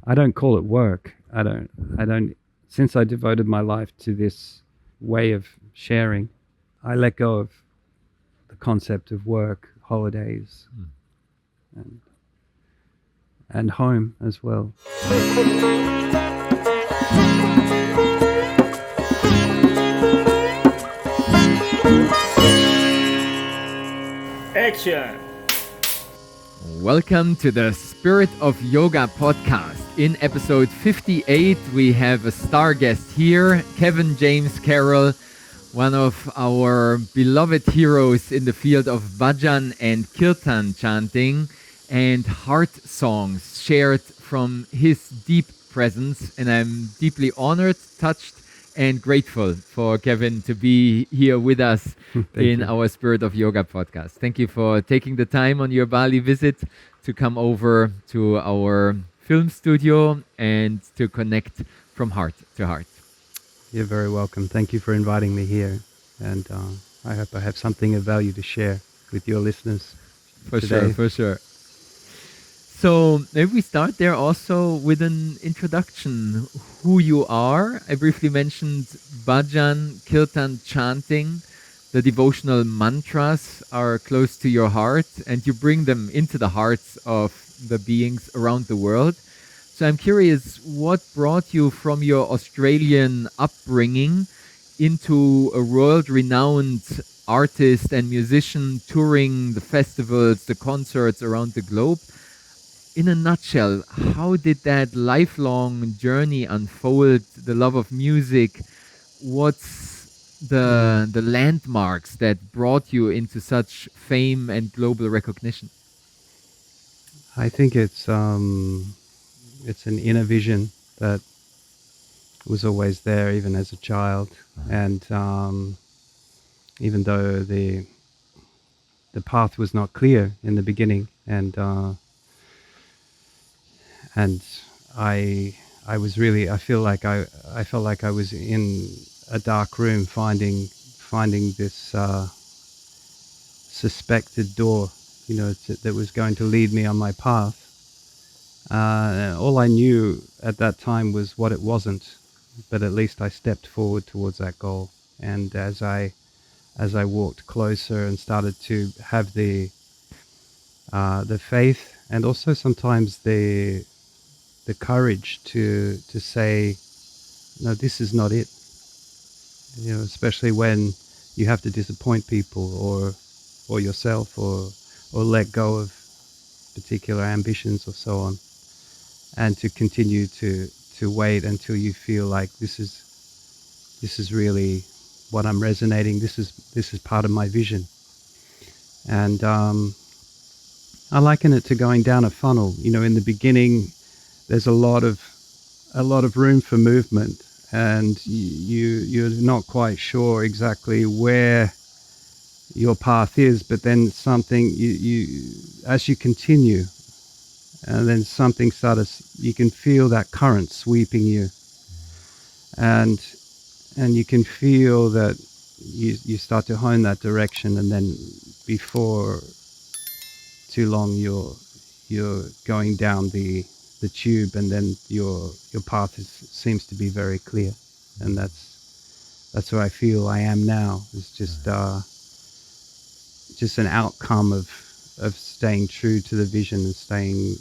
I don't call it work. I don't, since I devoted my life to this way of sharing, I let go of the concept of work, holidays, and, and home as well. Action! Welcome to the Spirit of Yoga podcast. In episode 58, we have a star guest here, Kevin James Carroll, one of our beloved heroes in the field of bhajan and kirtan chanting and heart songs shared from his deep presence. And I'm deeply honored, touched, and grateful for Kevin to be here with us in our Spirit of Yoga podcast. Thank you for taking the time on your Bali visit to come over to our film studio and to connect from heart to heart. You're very welcome. Thank you for inviting me here. And I hope I have something of value to share with your listeners today. For sure. So maybe we start there also with an introduction, who you are. I briefly mentioned bhajan, kirtan chanting. The devotional mantras are close to your heart and you bring them into the hearts of the beings around the world. So I'm curious, what brought you from your Australian upbringing into a world-renowned artist and musician touring the festivals, the concerts around the globe? In a nutshell, how did that lifelong journey unfold? The love of music, what's the landmarks that brought you into such fame and global recognition? I think it's an inner vision that was always there, even as a child. And even though the path was not clear in the beginning, and I was really, I felt like I was in a dark room finding this suspected door, that was going to lead me on my path. All I knew at that time was what it wasn't, but at least I stepped forward towards that goal. And as I walked closer and started to have the faith, and also sometimes the courage to say, no, this is not it. Especially when you have to disappoint people or yourself, or let go of particular ambitions or so on, and to continue to wait until you feel like this is really what I'm resonating. This is part of my vision. And I liken it to going down a funnel. In the beginning, there's a lot of room for movement, and you're not quite sure exactly where your path is, but then something you as you continue, and then something you can feel that current sweeping you, and you can feel that you start to hone that direction, and then before too long you're going down the tube, and then your path seems to be very clear. And that's where I feel I am now. It's just an outcome of staying true to the vision and staying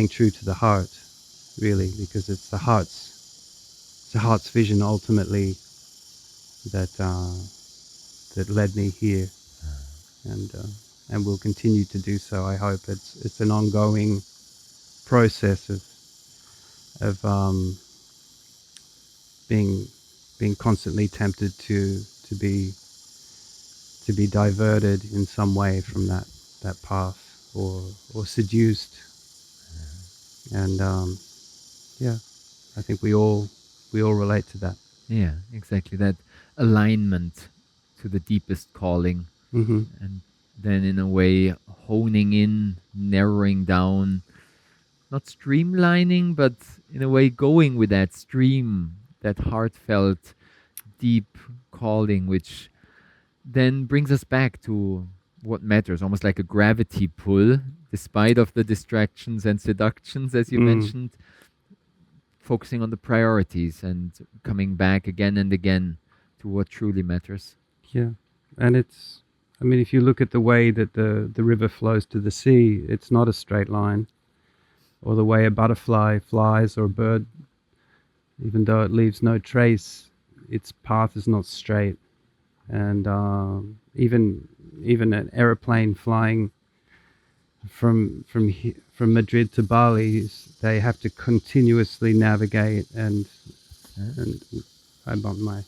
true to the heart, really, because it's the heart's vision ultimately that led me here, and will continue to do so. I hope it's an ongoing process of being constantly tempted to be diverted in some way from that path, or seduced. And I think we all relate to that. Yeah, exactly. That alignment to the deepest calling. Mm-hmm. And then in a way honing in, narrowing down, not streamlining, but in a way going with that stream, that heartfelt, deep calling, which then brings us back to what matters, almost like a gravity pull, despite of the distractions and seductions, as you Mm, mentioned, focusing on the priorities and coming back again and again to what truly matters. yeah. And it's, I mean, if you look at the way that the river flows to the sea, it's not a straight line. Or the way a butterfly flies or a bird, even though it leaves no trace, its path is not straight. And even an aeroplane flying from Madrid to Bali, they have to continuously navigate Yeah. and I'm on my.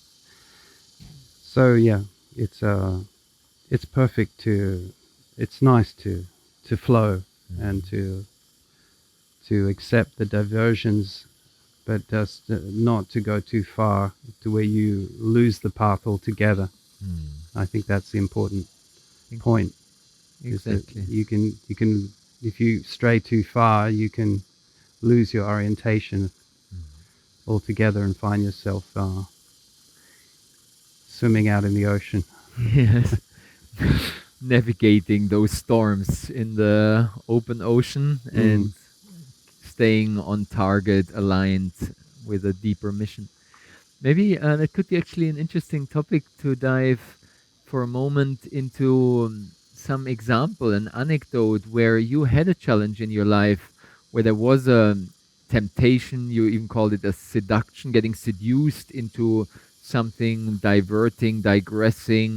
So yeah, it's it's perfect to, it's nice to flow and to accept the diversions, but just not to go too far to where you lose the path altogether. Mm. I think that's the important Ex- point. Is that Exactly. you can if you stray too far, you can lose your orientation altogether and find yourself swimming out in the ocean. Yes. Navigating those storms in the open ocean Mm, and staying on target, aligned with a deeper mission. Maybe that could be actually an interesting topic to dive for a moment into some example, an anecdote where you had a challenge in your life, where there was a temptation, you even called it a seduction, getting seduced into something diverting, digressing,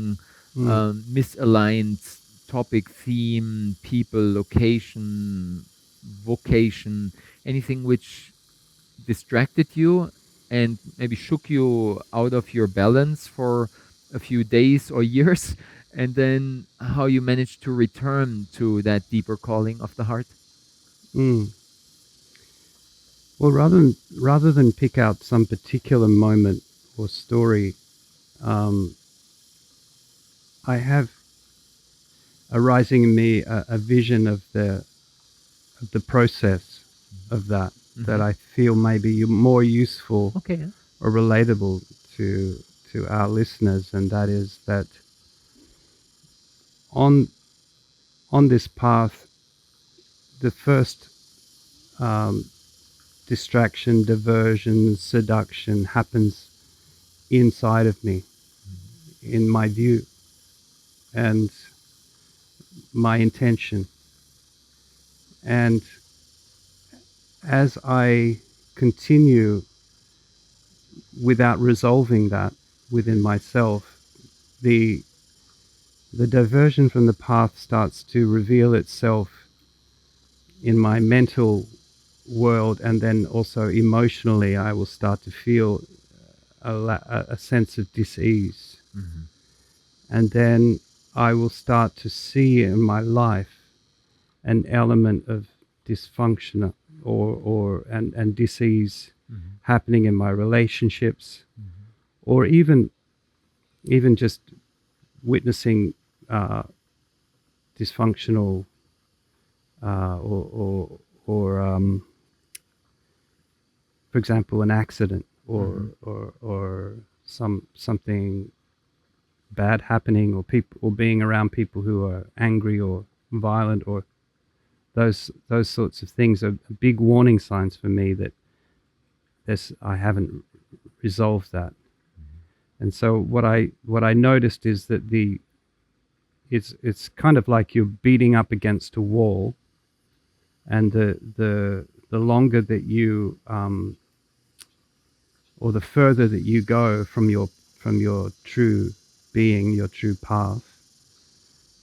mm, misaligned topic, theme, people, location, vocation, anything which distracted you and maybe shook you out of your balance for a few days or years, and then how you managed to return to that deeper calling of the heart. mm. Well, rather than pick out some particular moment or story, um, I have arising in me a vision of the process of that Hmm. I feel may be more useful Okay. Yeah. or relatable to our listeners, and that is that on on this path, the first um, distraction, diversion, seduction happens inside of me, in my view and my intention. And as I continue without resolving that within myself, the the diversion from the path starts to reveal itself in my mental world, and then also emotionally I will start to feel a sense of dis-ease. Hmm. And then I will start to see in my life an element of dysfunction and dis-ease Hmm. happening in my relationships, Hmm. or even just witnessing uh, dysfunctional or for example, an accident Hmm. or something bad happening, or people, or being around people who are angry or violent, or those sorts of things are big warning signs for me that I haven't resolved that. And so what I noticed is that it's kind of like you're beating up against a wall, and the longer that you or the further that you go from your true being, your true path,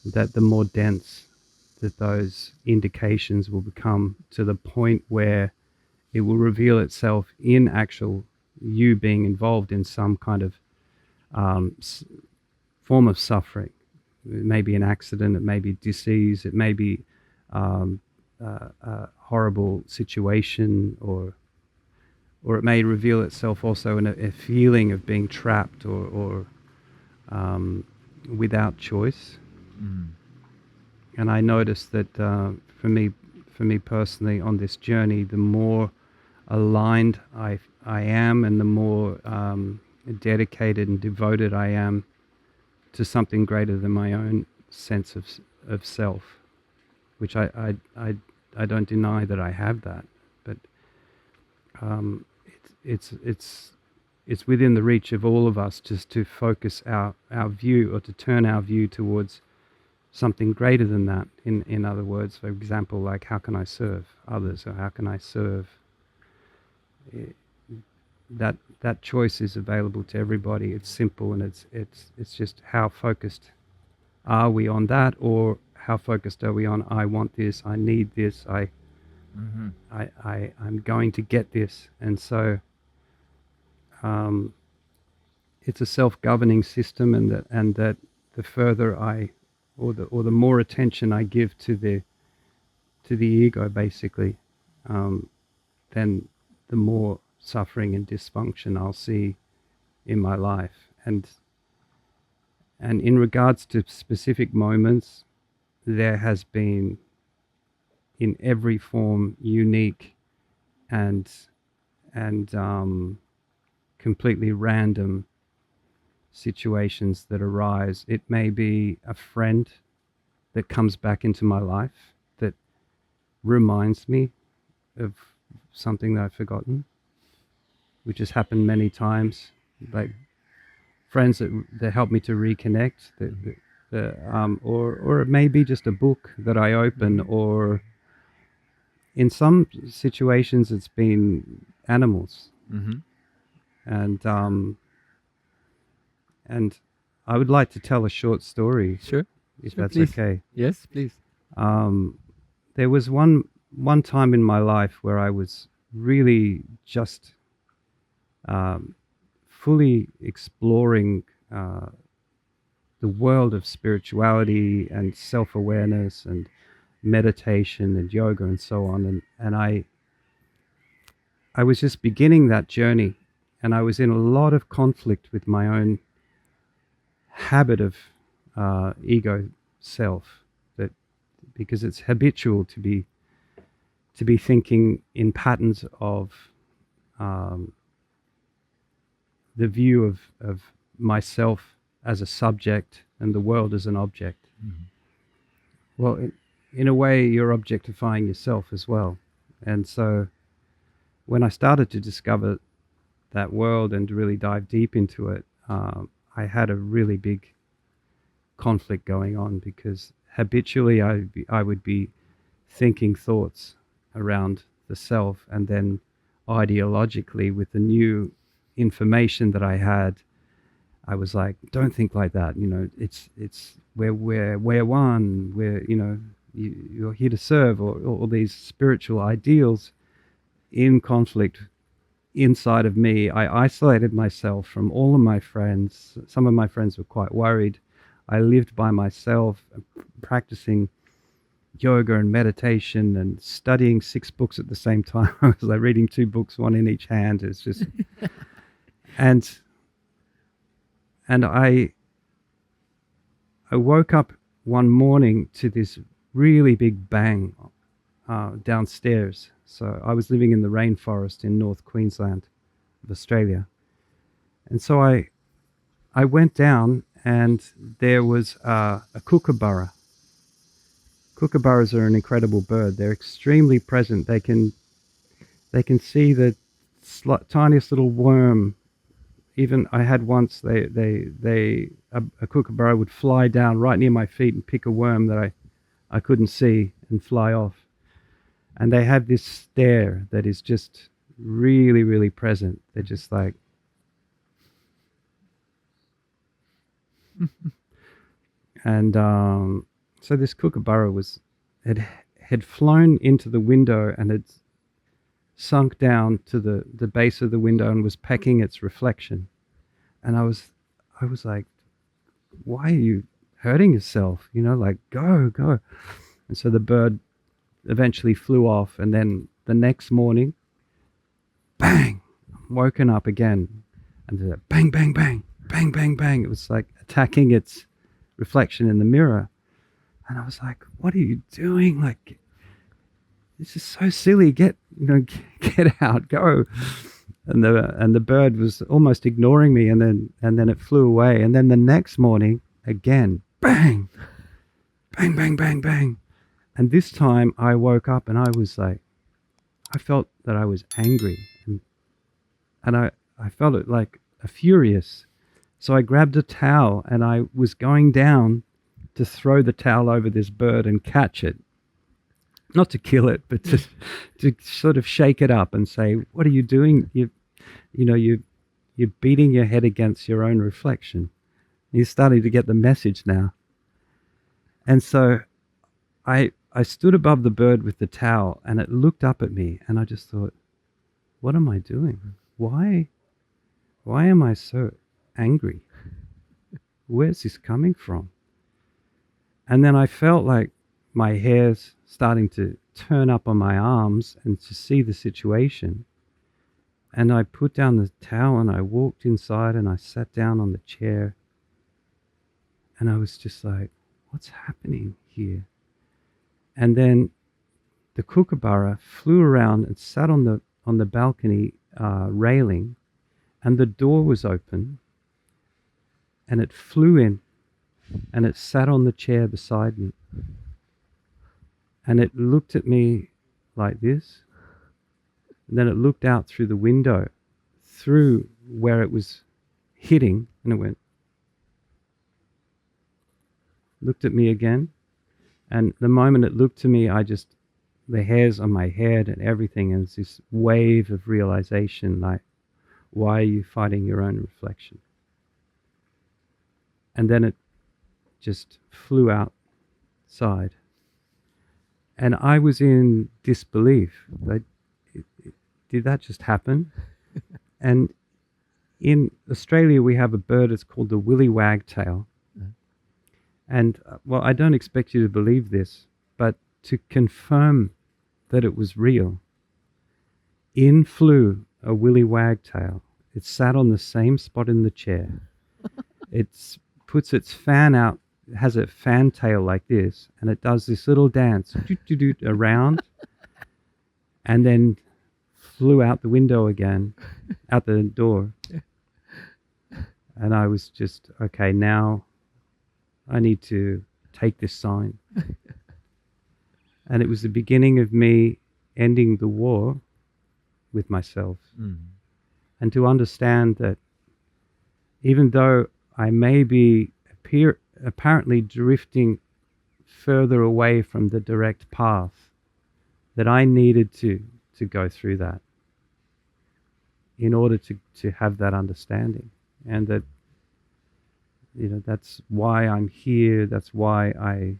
that the more dense that those indications will become, to the point where it will reveal itself in actual you being involved in some kind of um, form of suffering. It may be an accident, it may be disease, it may be um, a horrible situation, or it may reveal itself also in a feeling of being trapped or um, without choice. Hmm. And I noticed that for me personally, on this journey, the more aligned I am, and the more dedicated and devoted I am to something greater than my own sense of self. which I don't deny that I have that, but um, it's within the reach of all of us just to focus our view, or to turn our view towards something greater than that. In other words, for example, like, how can I serve others, or how can I serve? That choice is available to everybody. It's simple, and it's just how focused are we on that, or how focused are we on, I want this, I need this, Mm-hmm. I'm going to get this. And so it's a self-governing system, and that the further or the more attention I give to the ego, basically, then the more suffering and dysfunction I'll see in my life. And in regards to specific moments, there has been, in every form, unique and completely random situations that arise. It may be a friend that comes back into my life that reminds me of something that I've forgotten, which has happened many times. Like friends that help me to reconnect. Or it may be just a book that I open, or in some situations it's been animals. Mm-hmm. And I would like to tell a short story, Sure. if Sure, that's please. okay. Yes, please. There was one time in my life where I was really just fully exploring the world of spirituality and self-awareness and meditation and yoga and so on. And I was just beginning that journey, and I was in a lot of conflict with my own habit of ego self, that because it's habitual to be thinking in patterns of the view of myself as a subject and the world as an object. Mm-hmm. Well, in a way, you're objectifying yourself as well. And so when I started to discover that world and to really dive deep into it, I had a really big conflict going on, because habitually I would be thinking thoughts around the self, and then ideologically, with the new information that I had, I was like, don't think like that. It's we're one. You're here to serve, or all these spiritual ideals in conflict inside of me. I isolated myself from all of my friends. Some of my friends were quite worried. I lived by myself, practicing yoga and meditation and studying 6 books at the same time. I was like reading 2 books, one in each hand. It's just, and I woke up one morning to this really big bang downstairs. So I was living in the rainforest in North Queensland of Australia. And so I went down, and there was a kookaburra. Kookaburras are an incredible bird. They're extremely present. They can see the tiniest little worm. Even I had once, a kookaburra would fly down right near my feet and pick a worm that I couldn't see and fly off. And they have this stare that is just really, really present. They're just like, and so this kookaburra had flown into the window and had sunk down to the base of the window and was pecking its reflection. And I was like, why are you hurting yourself? Like, go. And so the bird eventually flew off, and then the next morning, bang, I'm woken up again, and the bang, bang, bang, bang, bang, bang. It was like attacking its reflection in the mirror. And I was like, what are you doing? Like, this is so silly. Get out, go. And the bird was almost ignoring me, and then it flew away. And then the next morning, again, bang, bang, bang, bang, bang. And this time I woke up and I was like, I felt that I was angry, and I felt it like a furious. So I grabbed a towel and I was going down to throw the towel over this bird and catch it. Not to kill it, but to sort of shake it up and say, "What are you doing? You're beating your head against your own reflection." You're starting to get the message now. And so I stood above the bird with the towel, and it looked up at me, and I just thought, "What am I doing? Why am I so angry? Where's this coming from?" And then I felt like my hair's starting to turn up on my arms and to see the situation. And I put down the towel and I walked inside and I sat down on the chair. And I was just like, what's happening here? And then the kookaburra flew around and sat on the balcony railing, and the door was open, and it flew in, and it sat on the chair beside me, and it looked at me like this, and then it looked out through the window, through where it was hitting, and it went, looked at me again, and the moment it looked to me, the hairs on my head and everything, and it's this wave of realization, like, why are you fighting your own reflection? And then it just flew outside. And I was in disbelief. Like, did that just happen? And in Australia, we have a bird, it's called the willy wagtail. And, well, I don't expect you to believe this, but to confirm that it was real, in flew a willy wagtail. It sat on the same spot in the chair. It puts its fan out, has a fan tail like this, and it does this little dance around, and then flew out the window again, out the door. And I was just, okay, now I need to take this sign. And it was the beginning of me ending the war with myself. And to understand that even though I may be apparently drifting further away from the direct path, that I needed to go through that in order to have that understanding. And that, that's why I'm here. That's why I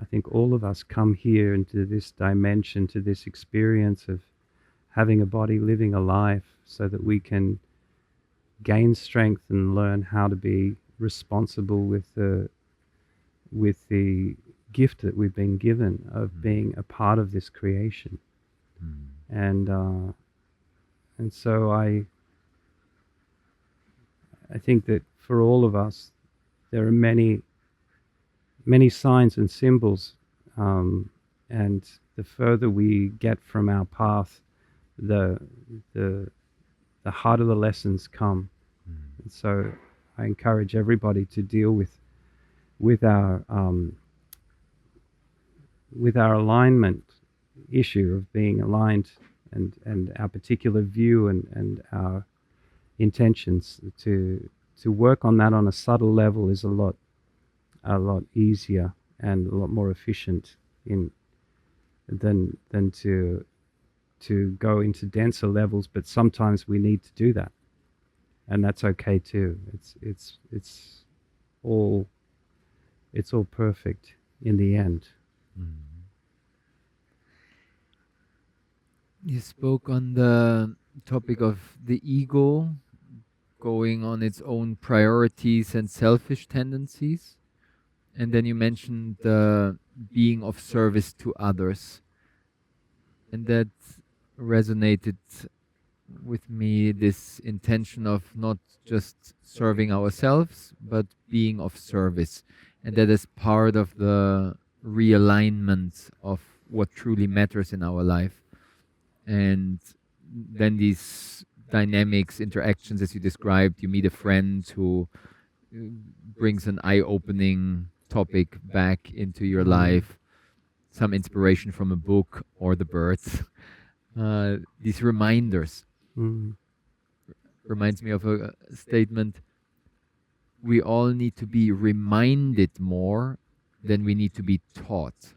think all of us come here into this dimension, to this experience of having a body, living a life, so that we can gain strength and learn how to be responsible with the gift that we've been given of being a part of this creation. And so I think that for all of us, there are many signs and symbols, and the further we get from our path, the harder the lessons come. And so I encourage everybody to deal with our alignment issue of being aligned, and our particular view and our intentions, to work on that on a subtle level is a lot easier and a lot more efficient than to go into denser levels. But sometimes we need to do that, and that's okay too. It's all perfect in the end. You spoke on the topic of the ego going on its own priorities and selfish tendencies. And then you mentioned the being of service to others. And that resonated with me, this intention of not just serving ourselves, but being of service. And that is part of the realignment of what truly matters in our life. And then these dynamics, interactions, as you described, you meet a friend who brings an eye-opening topic back into your life. some inspiration from a book or the birds. These reminders Mm. reminds me of a statement. We all need to be reminded more than we need to be taught.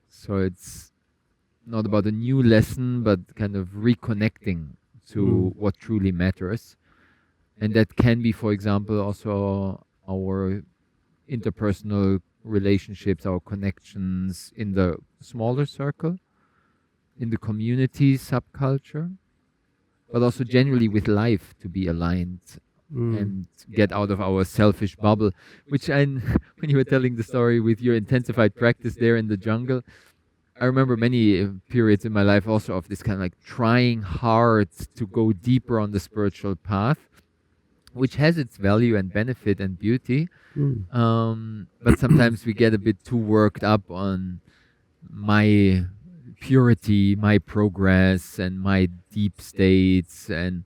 So it's not about a new lesson, but kind of reconnecting to what truly matters. And that can be, for example, also our interpersonal relationships, our connections in the smaller circle, in the community subculture, but also generally with life to be aligned Mm. and get out of our selfish bubble. Which when you were telling the story with your intensified practice there in the jungle, I remember many periods in my life also of this kind of like trying hard to go deeper on the spiritual path, which has its value and benefit and beauty. Mm. But sometimes we get a bit too worked up on my purity, my progress, and my deep states, and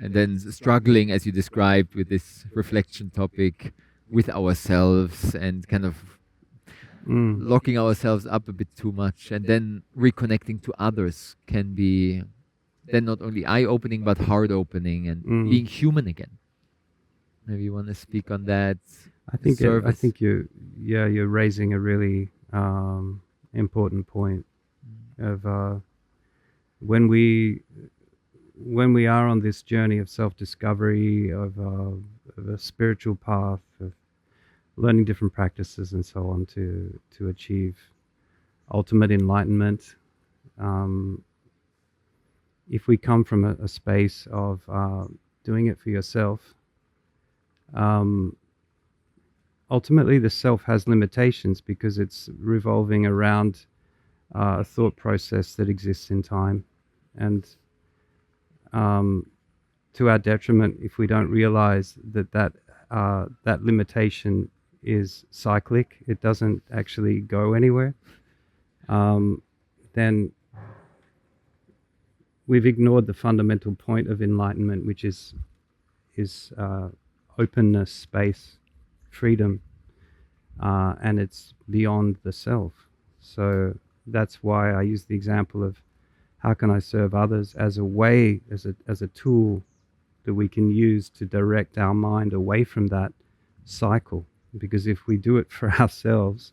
then struggling, as you described, with this reflection topic with ourselves and kind of Mm. locking ourselves up a bit too much, and then reconnecting to others can be then not only eye-opening but heart-opening and Mm. being human again. Maybe you want to speak on that I service. think you're raising a really important point of when we are on this journey of self-discovery of a spiritual path of learning different practices and so on to achieve ultimate enlightenment. Um, if we come from a space of doing it for yourself, um, ultimately the self has limitations because it's revolving around a thought process that exists in time. And to our detriment, if we don't realize that limitation is cyclic, it doesn't actually go anywhere, then we've ignored the fundamental point of enlightenment, which is openness, space, freedom, and it's beyond the self. So that's why I use the example of how can I serve others as a way, as a tool that we can use to direct our mind away from that cycle. Because if we do it for ourselves,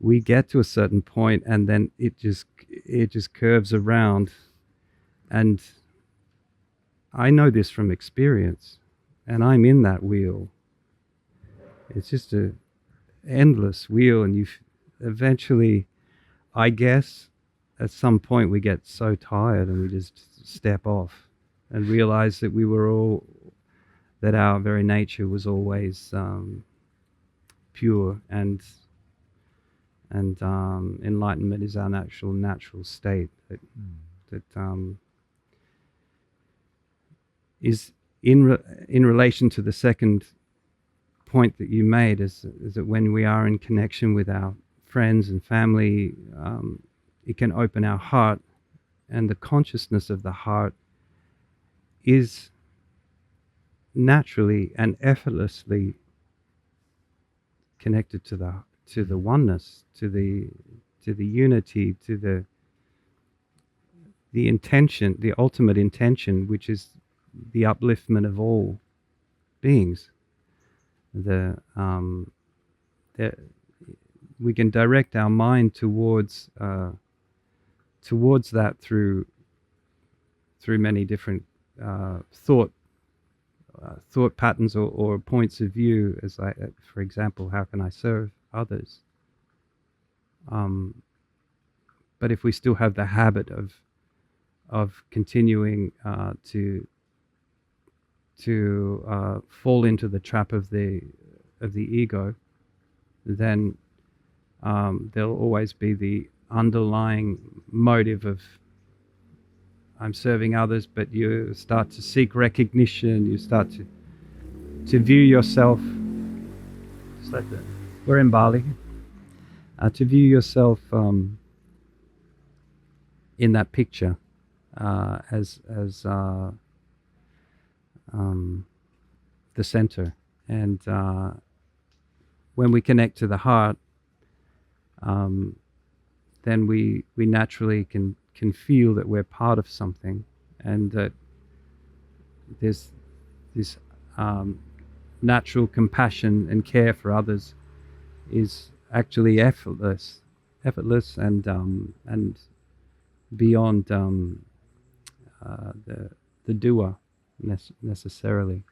we get to a certain point and then it just curves around. And I know this from experience, and I'm in that wheel. It's just a endless wheel, and you eventually, I guess, at some point we get so tired and we just step off and realize that that our very nature was always pure, and enlightenment is our natural state that is in relation to the second point that you made, is that when we are in connection with our friends and family, it can open our heart, and the consciousness of the heart is naturally and effortlessly connected to the oneness, to the unity, to the intention, the ultimate intention, which is the upliftment of all beings. The we can direct our mind towards that through many different thought patterns or points of view. As for example, how can I serve others? But if we still have the habit of continuing to fall into the trap of the ego, then there'll always be the underlying motive of I'm serving others, but you start to seek recognition. You start to view yourself. Just like that. We're in Bali. To view yourself in that picture as the center, and when we connect to the heart, then we naturally can feel that we're part of something, and that there's this um, natural compassion and care for others is actually effortless and beyond the doer necessarily.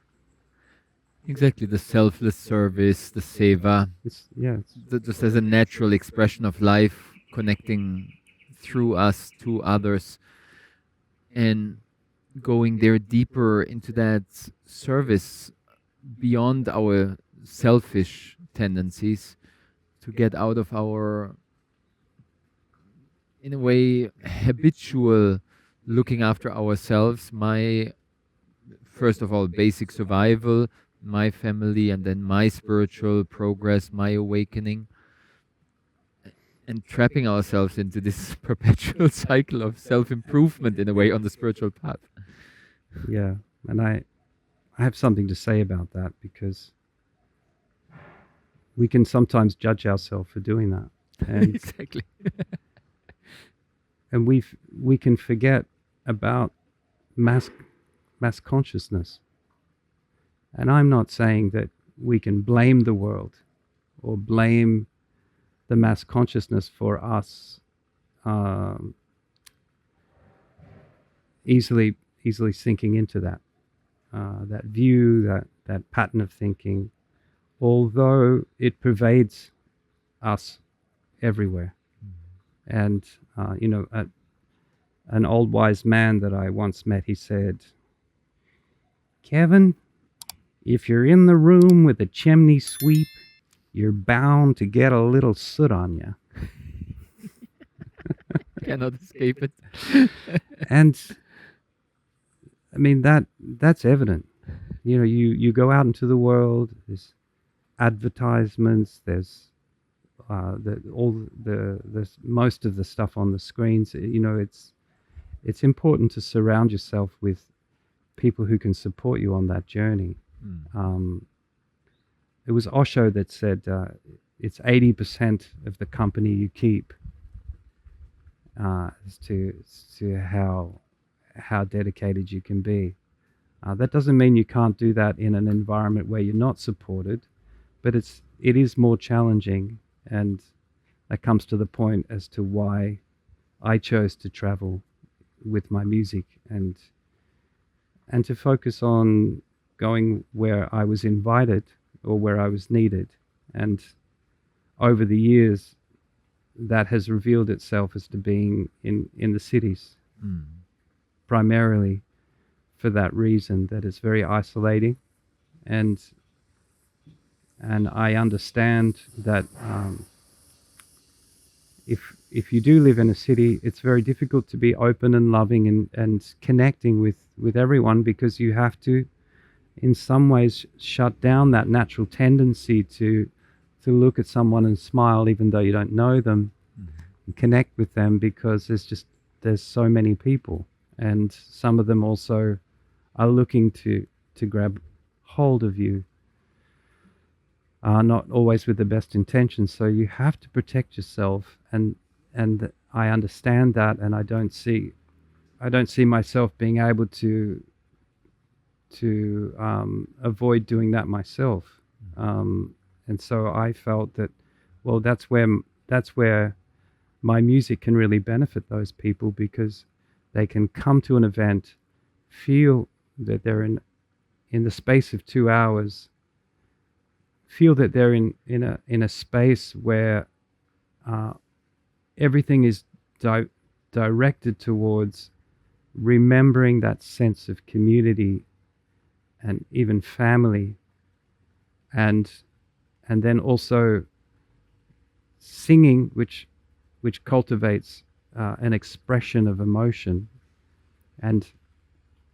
Exactly, the selfless service, the seva, It's yeah, just as a natural expression of life, connecting through us to others, and going there deeper into that service beyond our selfish tendencies, to get out of our, in a way, habitual looking after ourselves, my, first of all, basic survival, my family, and then my spiritual progress, my awakening, and trapping ourselves into this perpetual cycle of self-improvement, in a way, on the spiritual path. yeah. And I have something to say about that, because we can sometimes judge ourselves for doing that, and Exactly. and we can forget about mass consciousness. And I'm not saying that we can blame the world or blame the mass consciousness for us um, easily sinking into that view, that pattern of thinking, although it pervades us everywhere. And an old wise man that I once met, he said, "Kevin, if you're in the room with a chimney sweep, you're bound to get a little soot on you." Cannot escape it. And I mean, that's evident. You go out into the world. There's advertisements. There's the most of the stuff on the screens. It's important to surround yourself with people who can support you on that journey. Um, it was Osho that said it's 80% of the company you keep as to how dedicated you can be. That doesn't mean you can't do that in an environment where you're not supported, but it is more challenging, and that comes to the point as to why I chose to travel with my music and to focus on going where I was invited or where I was needed. And over the years, that has revealed itself as to being in the cities, primarily for that reason, that it's very isolating. And I understand that if you do live in a city, it's very difficult to be open and loving and connecting with everyone, because you have to, in some ways, shut down that natural tendency to look at someone and smile even though you don't know them, and connect with them, because there's so many people, and some of them also are looking to grab hold of you, not always with the best intentions. So you have to protect yourself, and I understand that, and I don't see myself being able to avoid doing that myself. And so I felt that, well, that's where my music can really benefit those people, because they can come to an event, feel that they're in the space of 2 hours, feel that they're in a space where everything is directed towards remembering that sense of community and even family, and then also singing, which cultivates an expression of emotion. And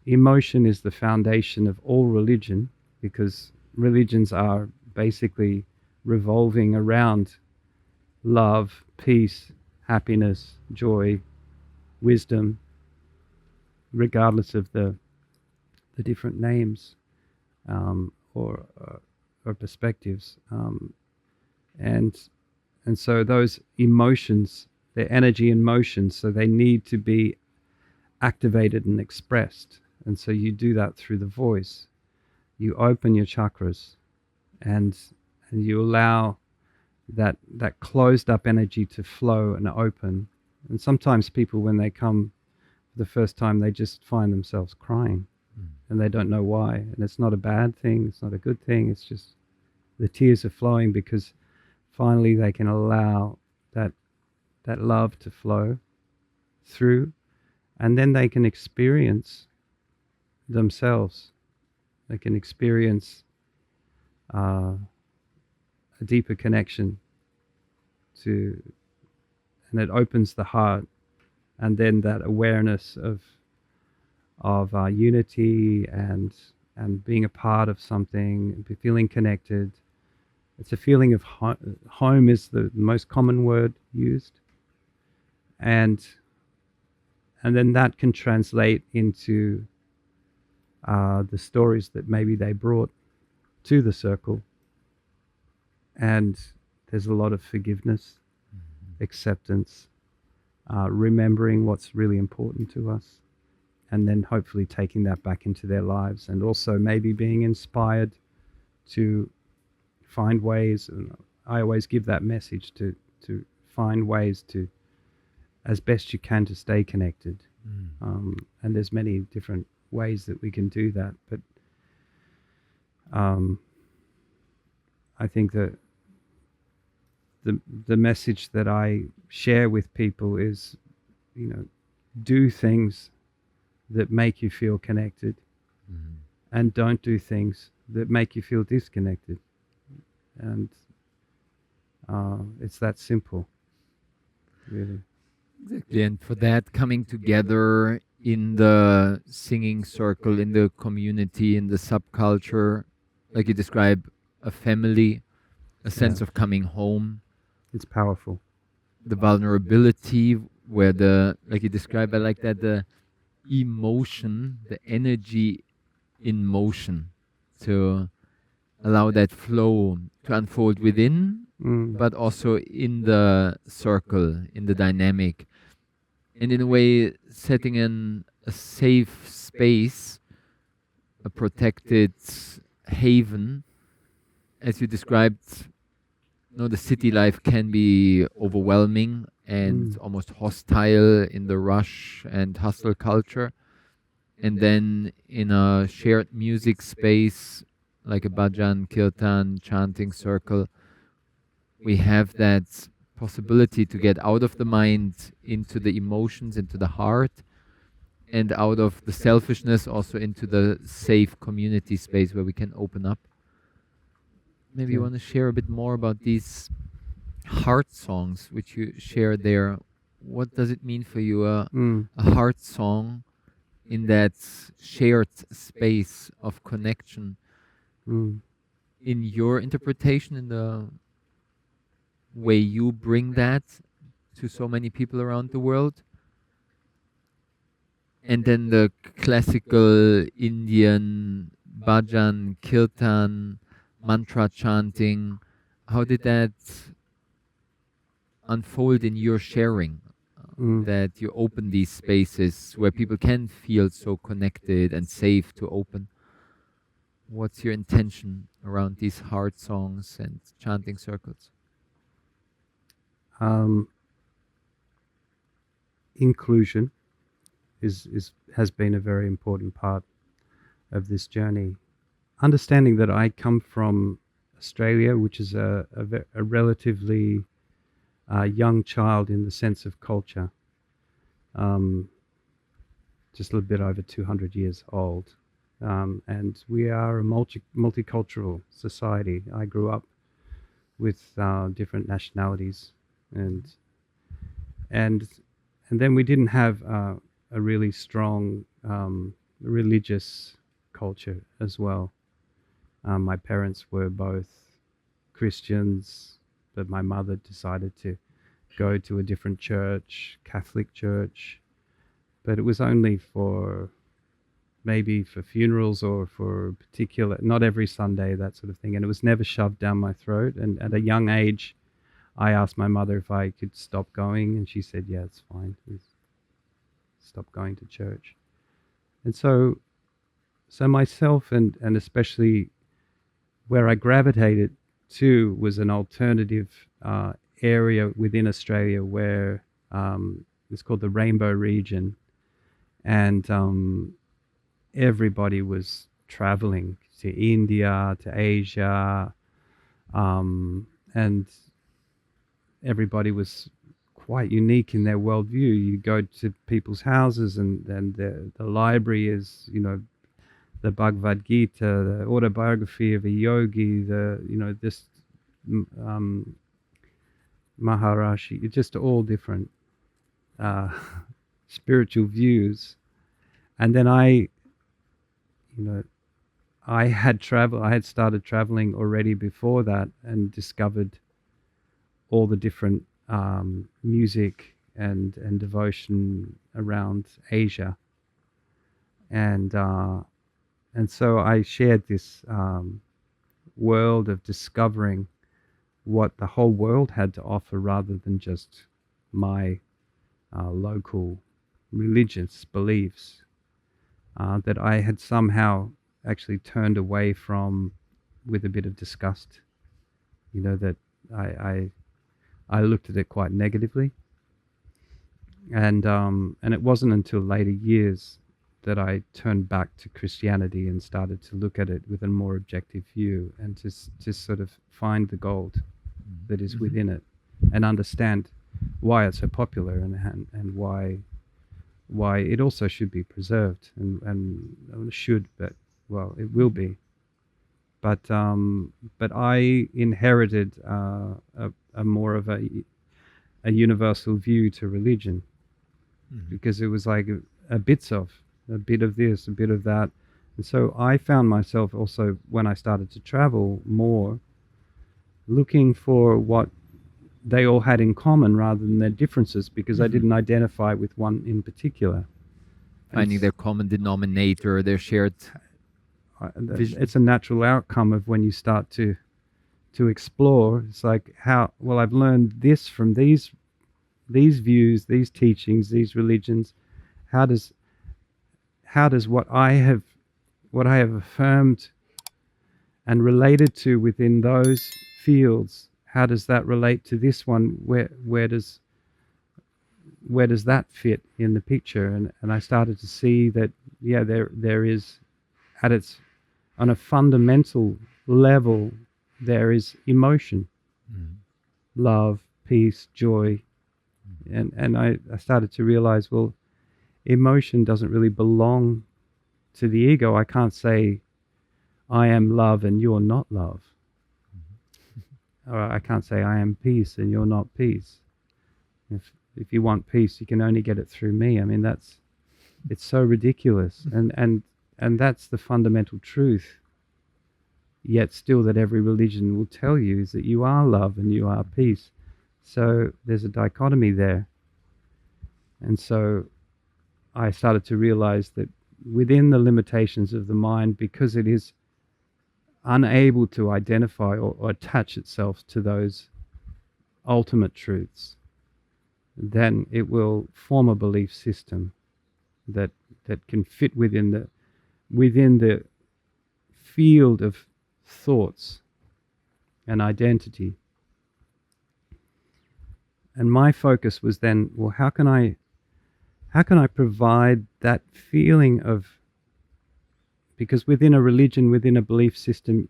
emotion is the foundation of all religion, because religions are basically revolving around love, peace, happiness, joy, wisdom, regardless of the different names or perspectives. And so those emotions, they're energy in motion, so they need to be activated and expressed. And so you do that through the voice. You open your chakras, and you allow that closed up energy to flow and open. And sometimes people, when they come for the first time, they just find themselves crying, and they don't know why. And it's not a bad thing. It's not a good thing. It's just the tears are flowing because finally they can allow that love to flow through, and then they can experience themselves. They can experience a deeper connection to, and it opens the heart, and then that awareness of unity and being a part of something, feeling connected. It's a feeling of home is the most common word used, and then that can translate into the stories that maybe they brought to the circle. And there's a lot of forgiveness, acceptance, remembering what's really important to us, and then hopefully taking that back into their lives, and also maybe being inspired to find ways. And I always give that message to find ways to, as best you can, to stay connected. And there's many different ways that we can do that, but I think that the message that I share with people is, do things that make you feel connected, and don't do things that make you feel disconnected. And it's that simple, really. Exactly. And for that, coming together in the singing circle, in the community, in the subculture, like you describe, a family, a sense of coming home, It's powerful. the vulnerability, where like you describe, I like that, the emotion, the energy in motion, to allow that flow to unfold within, but also in the circle, in the dynamic. And in a way, setting in a safe space, a protected haven. As you described, the city life can be overwhelming and almost hostile in the rush and hustle culture. And then in a shared music space, like a bhajan, kirtan, chanting circle, we have that possibility to get out of the mind into the emotions, into the heart, and out of the selfishness also into the safe community space where we can open up. Maybe you want to share a bit more about these heart songs which you share there. What does it mean for you, a heart song in that shared space of connection? In your interpretation, in the way you bring that to so many people around the world? And then the classical Indian bhajan, kirtan, mantra chanting, how did that unfold in your sharing? That you open these spaces where people can feel so connected and safe to open. What's your intention around these heart songs and chanting circles? Inclusion has been a very important part of this journey. Understanding that I come from Australia, which is a relatively young child in the sense of culture, just a little bit over 200 years old, and we are a multicultural society. I grew up with different nationalities, and then we didn't have a really strong religious culture as well. My parents were both Christians, but my mother decided to go to a different church, Catholic church, but it was only for maybe for funerals or for particular, not every Sunday, that sort of thing. And it was never shoved down my throat. And at a young age, I asked my mother if I could stop going, and she said, "Yeah, it's fine. Stop going to church." And so myself and especially where I gravitated to was an alternative area within Australia where it's called the Rainbow Region, and everybody was traveling to India, to Asia, and everybody was quite unique in their worldview. You go to people's houses, and the library is, the Bhagavad Gita, the autobiography of a yogi, this um, Maharashi, just all different uh, spiritual views. And then you know, I had started traveling already before that and discovered all the different music and devotion around Asia. And so I shared this world of discovering what the whole world had to offer rather than just my local religious beliefs that I had somehow actually turned away from with a bit of disgust. That I, I looked at it quite negatively, and it wasn't until later years that I turned back to Christianity and started to look at it with a more objective view and to sort of find the gold that is within it and understand why it's so popular and why it also should be preserved and should, but well, it will be. But I inherited a more of a universal view to religion because it was like a bit of this, a bit of that. And so I found myself also, when I started to travel more, looking for what they all had in common rather than their differences, because I didn't identify with one in particular. Finding their common denominator, their shared vision. It's a natural outcome of when you start to explore. It's like, well, I've learned this from these views, these teachings, these religions. How does what I have affirmed and related to within those fields, how does that relate to this one? Where does that fit in the picture? And I started to see that, yeah, there is, at its, on a fundamental level, there is emotion, love, peace, joy. And I started to realize, well, emotion doesn't really belong to the ego. I can't say I am love and you're not love. Or I can't say I am peace and you're not peace. If you want peace, you can only get it through me. I mean, it's so ridiculous. And that's the fundamental truth. Yet still, that every religion will tell you is that you are love and you are peace. So there's a dichotomy there. And so I started to realize that within the limitations of the mind, because it is unable to identify or attach itself to those ultimate truths, then it will form a belief system that can fit within the field of thoughts and identity. And my focus was then, well, how can I provide that feeling of, because within a religion, within a belief system,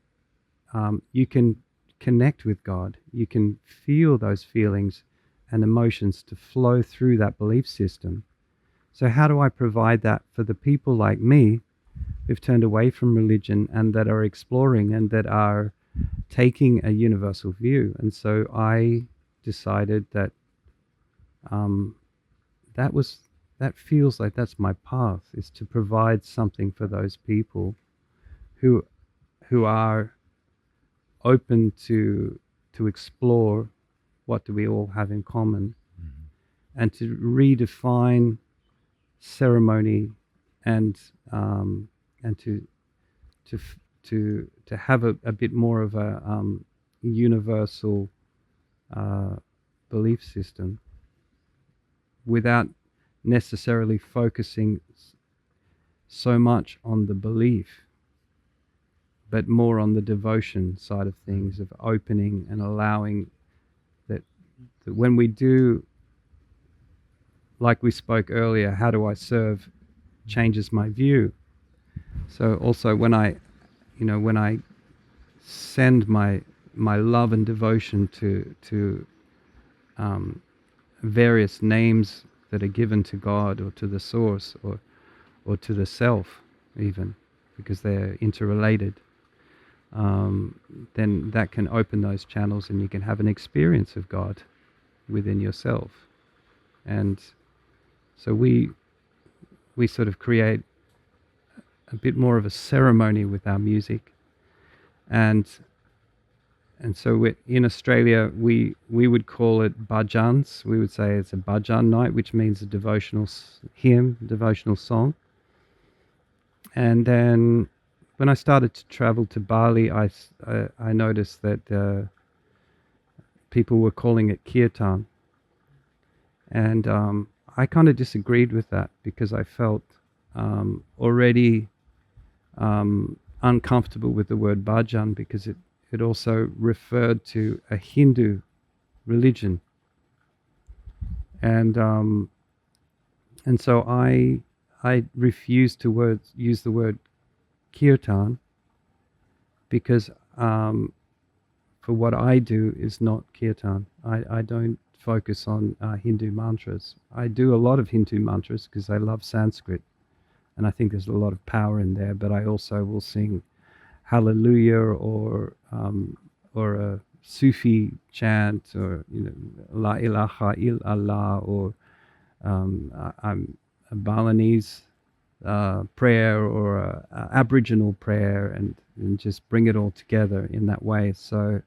you can connect with God. You can feel those feelings and emotions to flow through that belief system. So how do I provide that for the people like me who've turned away from religion and that are exploring and that are taking a universal view? And so I decided that that feels like that's my path, is to provide something for those people who are open to explore what do we all have in common, and to redefine ceremony and to have a bit more of a universal uh, belief system without necessarily focusing so much on the belief, but more on the devotion side of things, of opening and allowing that when we do, like we spoke earlier, how do I serve changes my view. So also when I send my love and devotion to various names that are given to God or to the source or to the self even, because they're interrelated, then that can open those channels and you can have an experience of God within yourself. And so we sort of create a bit more of a ceremony with our music. And so in Australia, we would call it bhajans. We would say it's a bhajan night, which means a devotional hymn, devotional song. And then when I started to travel to Bali, I noticed that people were calling it kirtan. And I kind of disagreed with that because I felt already uncomfortable with the word bhajan, because it also referred to a Hindu religion. And so I refused to use the word kirtan, because for what I do is not kirtan. I don't focus on Hindu mantras. I do a lot of Hindu mantras because I love Sanskrit, and I think there's a lot of power in there. But I also will sing Hallelujah or a Sufi chant, or La ilaha illallah, or a Balinese prayer, or a Aboriginal prayer, and just bring it all together in that way. So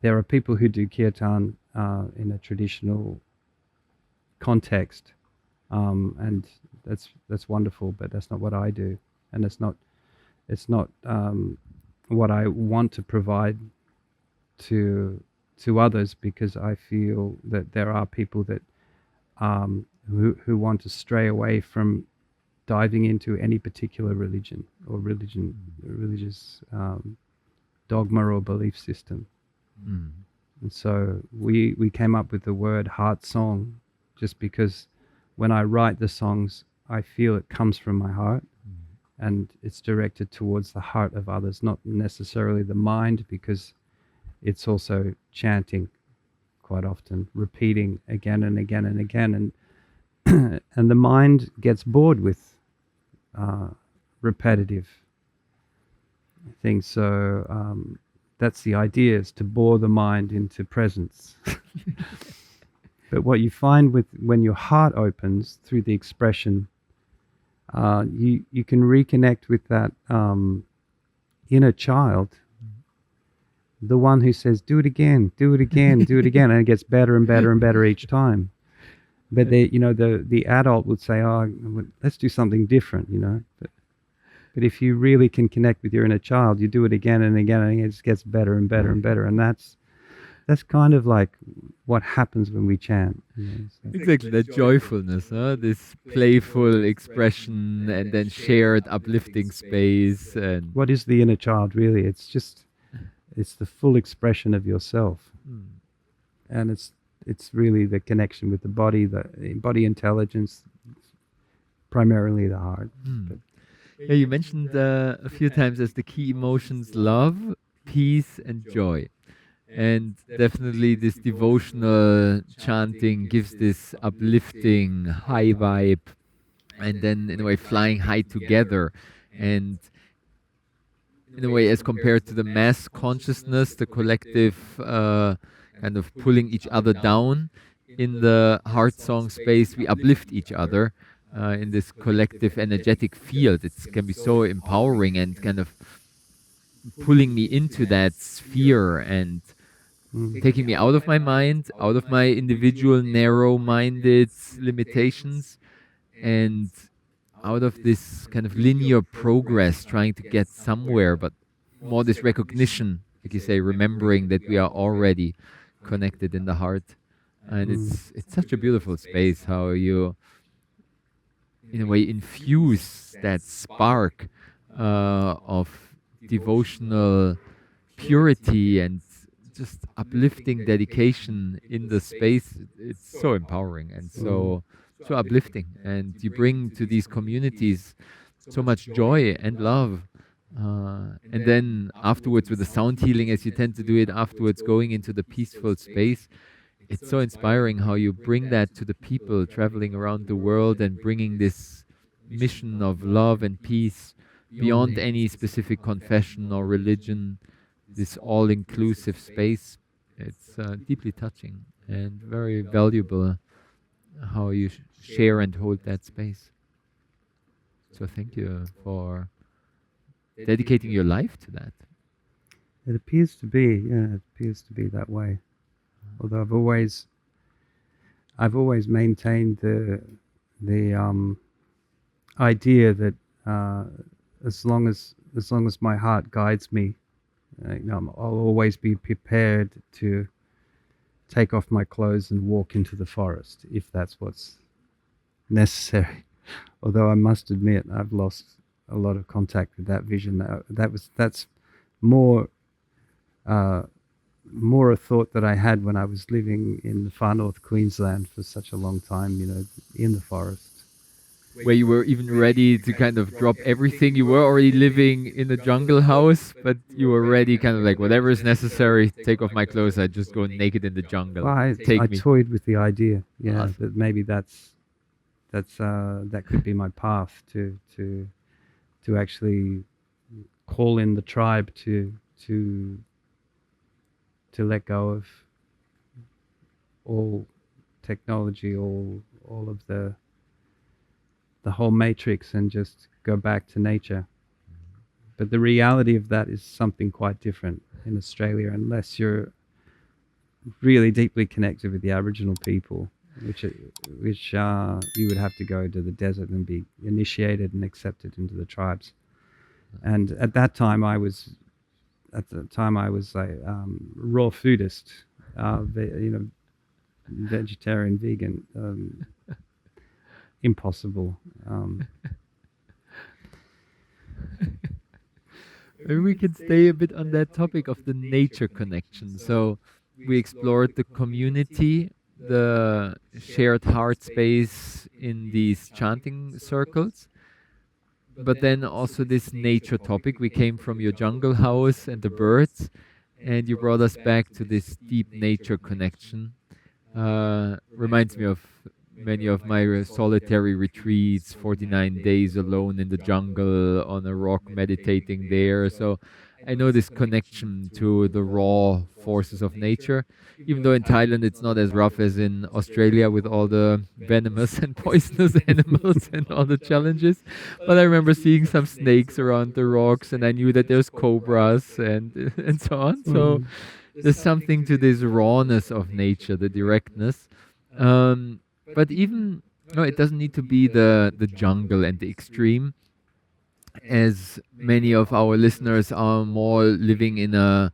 there are people who do kirtan in a traditional context, and that's wonderful, but that's not what I do, and it's not what I want to provide to others, because I feel that there are people that who want to stray away from diving into any particular religion or religious dogma or belief system. Mm. And so we came up with the word heart song, just because when I write the songs, I feel it comes from my heart, and it's directed towards the heart of others, not necessarily the mind, because it's also chanting quite often, repeating again and again and again, and and the mind gets bored with repetitive things. So that's the idea, is to bore the mind into presence. But what you find when your heart opens through the expression, you can reconnect with that inner child, the one who says, "Do it again, do it again, do it again," and it gets better and better and better each time. But the adult would say, "Oh, let's do something different," But if you really can connect with your inner child, you do it again and again, and it just gets better and better and better. And that's kind of like what happens when we chant. So. Exactly, that joyfulness, huh? This playful expression, and then shared uplifting space. And What is the inner child really? It's the full expression of yourself, and it's really the connection with the body intelligence, primarily the heart. But yeah, you mentioned a few times as the key emotions love, peace, and joy. And definitely, this devotional chanting gives this uplifting, high vibe, and then, in a way, flying high together. And in a way, as compared to the mass consciousness, the collective kind of pulling each other down, in the heart song space, we uplift each other in this collective energetic field. It can be so empowering and kind of pulling me into that sphere and taking me out of my mind, out of my individual narrow minded limitations, and out of this kind of linear progress, trying to get somewhere, but more this recognition like you say, remembering that we are already connected in the heart. And Mm. it's such a beautiful space how you, in a way, infuse that spark of devotional purity and just uplifting dedication in the space. It's so empowering and Mm. so uplifting, and you bring to these communities so much joy and love. And then afterwards, with the sound healing, as you tend to do it afterwards, going into the peaceful space, it's so inspiring how you bring that to the people traveling around the world and bringing this mission of love and peace beyond any specific confession or religion, this all inclusive space. It's deeply touching and very valuable how you share and hold that space. So, thank you for dedicating your life to that. It appears to be, yeah, it appears to be that way. Although I've always maintained the idea that uh, as long as my heart guides me, I'll always be prepared to take off my clothes and walk into the forest if that's what's necessary. Although I must admit I've lost a lot of contact with that vision. That's more uh, more a thought that I had when I was living in the far north Queensland for such a long time, in the forest. Where you were even ready to kind of drop everything. You were already living in a jungle house, but you were ready, kind of like, whatever is necessary, take off my clothes, I just go naked in the jungle. Well, I Take me. toyed with the idea, yeah, Awesome. that maybe that could be my path to actually call in the tribe to to let go of all technology, all of the whole matrix, and just go back to nature. But the reality of that is something quite different in Australia, unless you're really deeply connected with the Aboriginal people, which you would have to go to the desert and be initiated and accepted into the tribes. And at the time I was a raw foodist, vegetarian, vegan, impossible. Maybe we can stay a bit on that topic of the nature connection. So we explored the community, the shared heart space in these chanting circles, but then also this nature topic. We came from your jungle house and the birds, and you brought us back to this deep nature connection. Reminds me of many of my solitary retreats, 49 days alone in the jungle on a rock meditating there. So I know this connection to the raw forces of nature, even though in Thailand it's not as rough as in Australia with all the venomous and poisonous animals and all the challenges. But I remember seeing some snakes around the rocks, and I knew that there's cobras and and so on. So Mm. there's something to this rawness of nature, the directness. Um, but even no, it doesn't need to be the jungle and the extreme, as many of our listeners are more living in a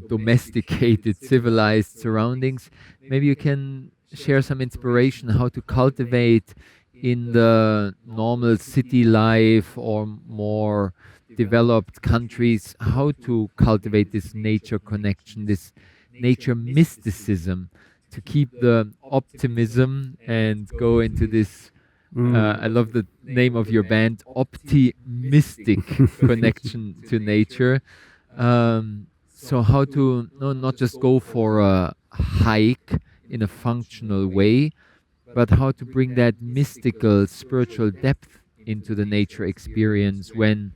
domesticated, civilized surroundings. Maybe you can share some inspiration how to cultivate in the normal city life or more developed countries, how to cultivate this nature connection, this nature mysticism, to keep the optimism and go into this. Mm. I love the name of your band, optimistic connection to nature. So how to no, not just go for a hike in a functional way, but how to bring that mystical, spiritual depth into the nature experience when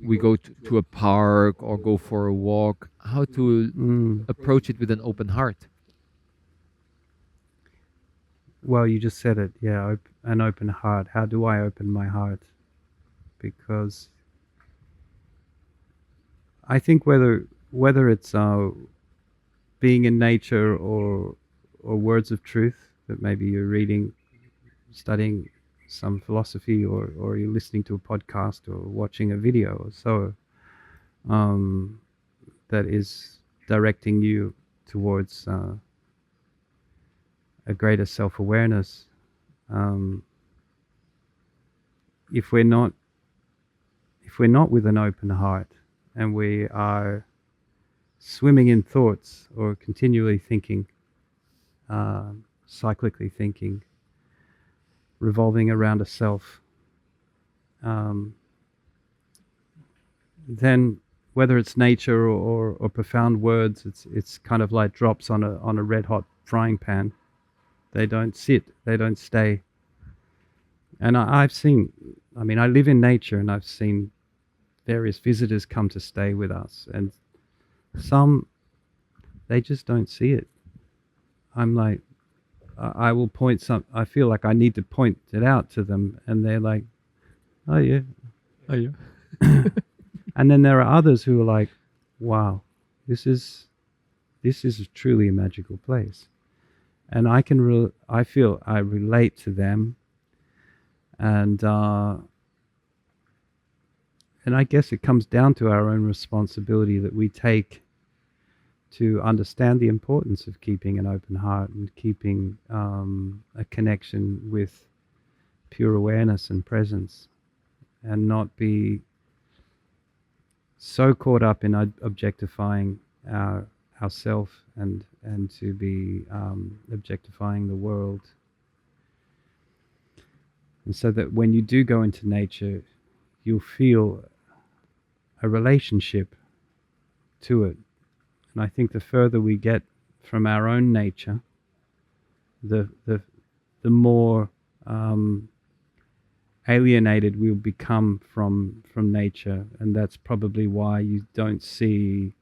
we go to a park or go for a walk, how to Mm. approach it with an open heart. Well, you just said it. Yeah, an open heart. How do I open my heart? Because I think whether it's being in nature or words of truth that maybe you're reading, studying some philosophy, or you're listening to a podcast or watching a video or so, um, that is directing you towards a greater self-awareness. Um, if we're not with an open heart, and we are swimming in thoughts or continually thinking, cyclically thinking, revolving around a self, then whether it's nature or profound words, it's kind of like drops on a red hot frying pan. They don't sit, they don't stay. And I've seen, I mean, I live in nature, and I've seen various visitors come to stay with us, and some, they just don't see it. I'm like, I will point I feel like I need to point it out to them, and they're like, oh yeah. Oh, yeah. And then there are others who are like, wow, this is truly a magical place. And I feel I relate to them, and I guess it comes down to our own responsibility that we take to understand the importance of keeping an open heart and keeping a connection with pure awareness and presence, and not be so caught up in objectifying ourself and to be objectifying the world. And so that when you do go into nature, you'll feel a relationship to it. And I think the further we get from our own nature, the more alienated we'll become from nature. And that's probably why you don't see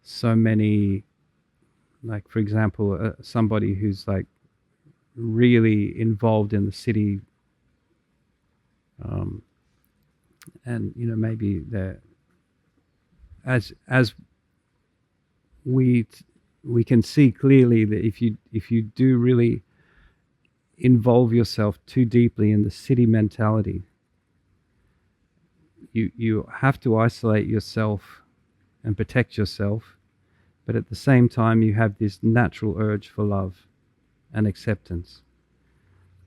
so many, like, for example, somebody who's like really involved in the city, and maybe they're as we can see clearly that if you do really involve yourself too deeply in the city mentality, you have to isolate yourself and protect yourself, but at the same time you have this natural urge for love and acceptance.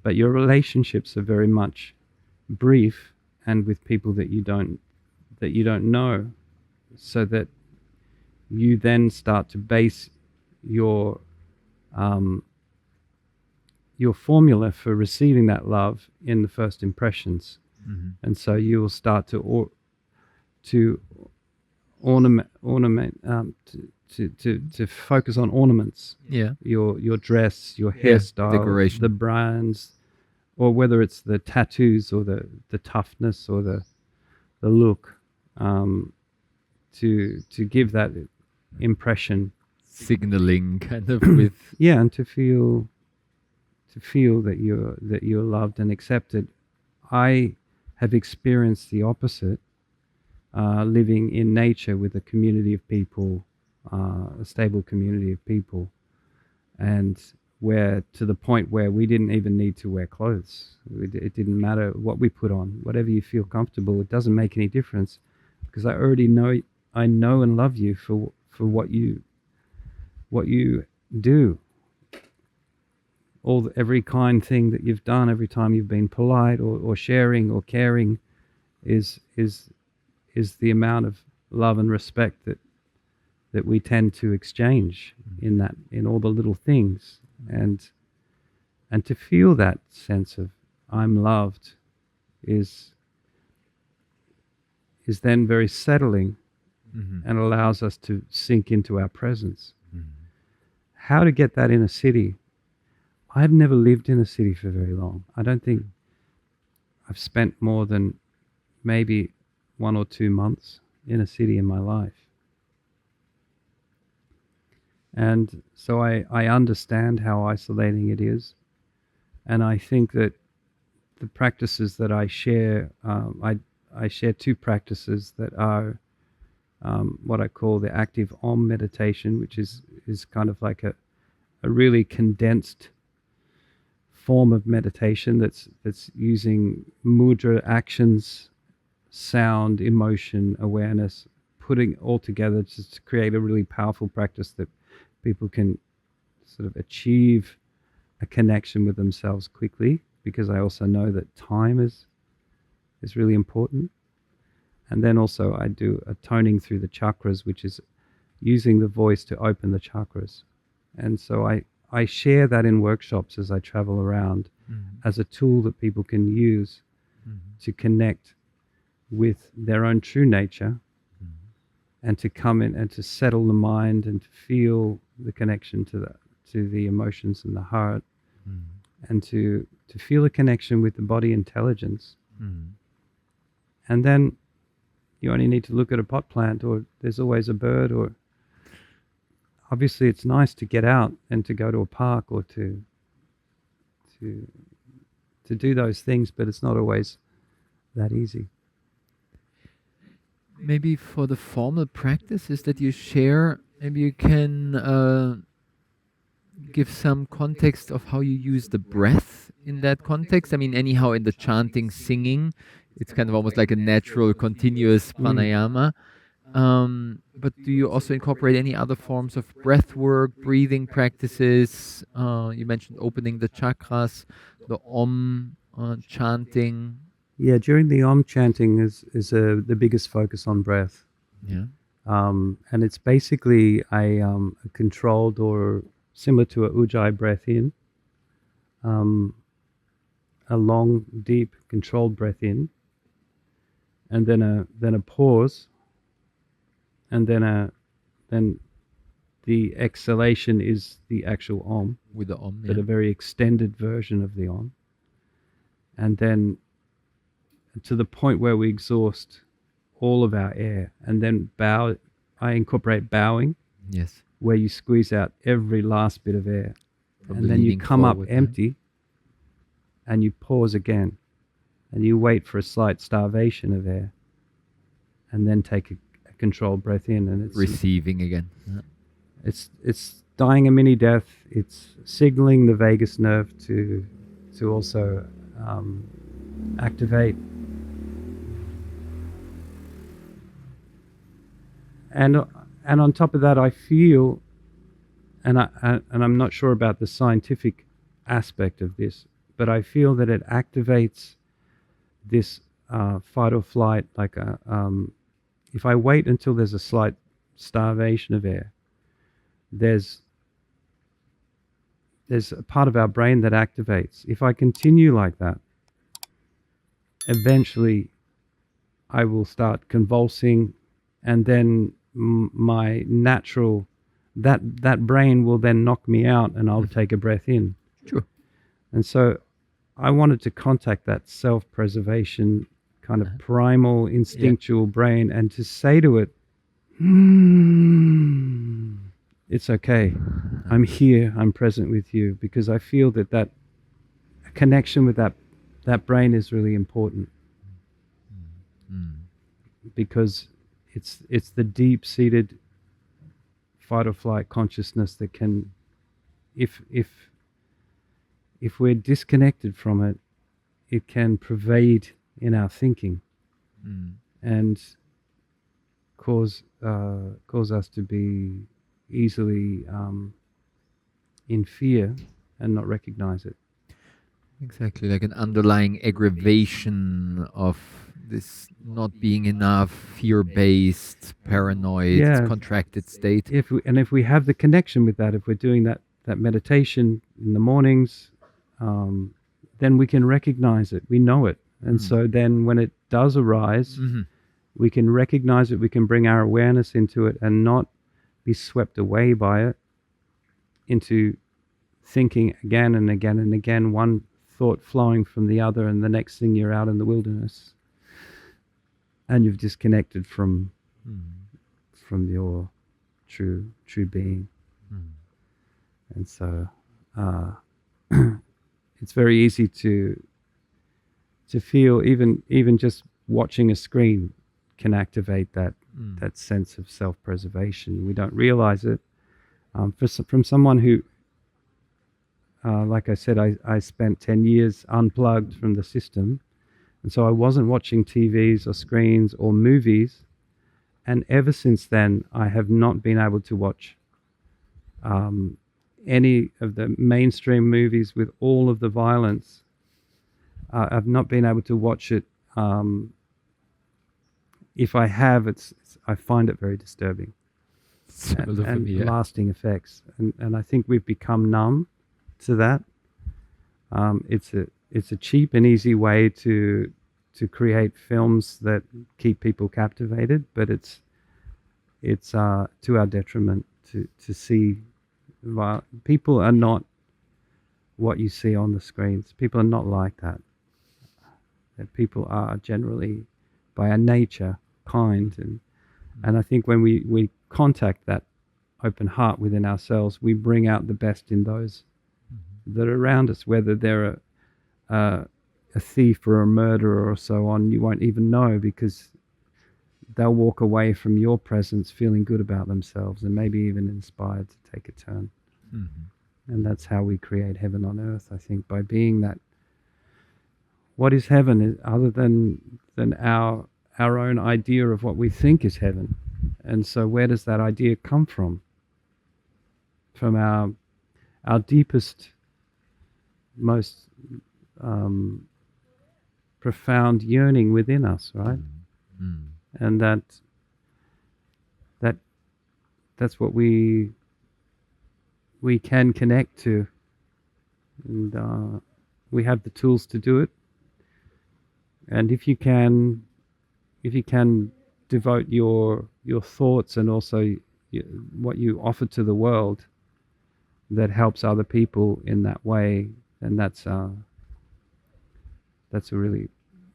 But your relationships are very much brief, and with people that you don't know, so that you then start to base your formula for receiving that love in the first impressions. Mm-hmm. And so you will start to ornament to focus on ornaments. Yeah. Your dress, your hairstyle, decoration, the brands, or whether it's the tattoos or the toughness or the look, to give that impression, signaling kind of with yeah, and to feel that you're loved and accepted. I have experienced the opposite, living in nature with a community of people, a stable community of people, and where to the point where we didn't even need to wear clothes. It didn't matter what we put on, whatever you feel comfortable. It doesn't make any difference, because I already know and love you for what you do. Every kind thing that you've done, every time you've been polite or sharing or caring, is the amount of love and respect that we tend to exchange in all the little things. And to feel that sense of I'm loved is then very settling, mm-hmm. and allows us to sink into our presence. Mm-hmm. How to get that in a city? I've never lived in a city for very long. I don't think I've spent more than maybe 1 or 2 months in a city in my life. And so I understand how isolating it is. And I think that the practices that I share, I share 2 practices that are what I call the active Om meditation, which is kind of like a really condensed form of meditation that's using mudra, actions, sound, emotion, awareness putting all together just to create a really powerful practice that people can sort of achieve a connection with themselves quickly, because I also know that time is really important. And then also I do a toning through the chakras, which is using the voice to open the chakras. And so I share that in workshops as I travel around as a tool that people can use to connect with their own true nature, and to come in and to settle the mind and to feel the connection to the emotions in the heart, and to feel a connection with the body intelligence. And then you only need to look at a pot plant, or there's always a bird, or obviously it's nice to get out and to go to a park or to do those things, but it's not always that easy. Maybe for the formal practices that you share, maybe you can give some context of how you use the breath in that context. I mean, anyhow, in the chanting, singing, it's kind of almost like a natural, continuous pranayama. But do you also incorporate any other forms of breath work, breathing practices? You mentioned opening the chakras, the Om chanting. Yeah, during the Om chanting is the biggest focus on breath. Yeah. And it's basically a controlled, or similar to a Ujjayi breath in, a long, deep, controlled breath in, and then a pause, and then the exhalation is the actual Om, With the Om, but yeah. a very extended version of the Om, and then to the point where we exhaust all of our air, and then bow. I incorporate bowing, Yes. where you squeeze out every last bit of air, From and the then you leaning come forward, up yeah. empty, and you pause again, and you wait for a slight starvation of air, and then take a controlled breath in, and Receiving again. Yeah. it's dying a mini death. It's signaling the vagus nerve to also activate. And on top of that, I feel, and I'm not sure about the scientific aspect of this, but I feel that it activates this fight or flight. Like if I wait until there's a slight starvation of air, there's a part of our brain that activates. If I continue like that, eventually I will start convulsing, and then my natural, that brain will then knock me out, and I'll take a breath in. Sure. And so I wanted to contact that self-preservation kind of primal, instinctual brain, and to say to it, it's okay. I'm here. I'm present with you, because I feel that connection with that brain is really important, because it's the deep-seated fight or flight consciousness that can, if we're disconnected from it, it can pervade in our thinking and cause us to be easily in fear and not recognize it. Exactly, like an underlying aggravation of this not being enough, fear-based, paranoid, Yeah. contracted state. If we have the connection with that, if we're doing that meditation in the mornings, then we can recognize it. We know it. And so then when it does arise, we can recognize it, we can bring our awareness into it and not be swept away by it, into thinking again and again and again, one thought flowing from the other, and the next thing you're out in the wilderness and you've disconnected from your true being. And so it's very easy to feel, even just watching a screen can activate that sense of self-preservation. We don't realize it. From someone who, like I said, I spent 10 years unplugged from the system, and so I wasn't watching TVs or screens or movies, and ever since then, I have not been able to watch any of the mainstream movies with all of the violence. I've not been able to watch it. If I have, I find it very disturbing Similar for and me, yeah. lasting effects. And I think we've become numb to that. It's a cheap and easy way to create films that keep people captivated, but it's to our detriment to see. People are not what you see on the screens. People are not like that. That people are generally, by our nature, kind, and I think when we contact that open heart within ourselves, we bring out the best in those that are around us, whether they're a thief or a murderer or so on. You won't even know, because they'll walk away from your presence feeling good about themselves and maybe even inspired to take a turn. And that's how we create heaven on earth, I think, by being that. What is heaven other than our own idea of what we think is heaven? And so where does that idea come from? From our deepest, most profound yearning within us, right? And that's what we can connect to, and we have the tools to do it. And if you can devote your thoughts and also what you offer to the world that helps other people in that way, then that's a really,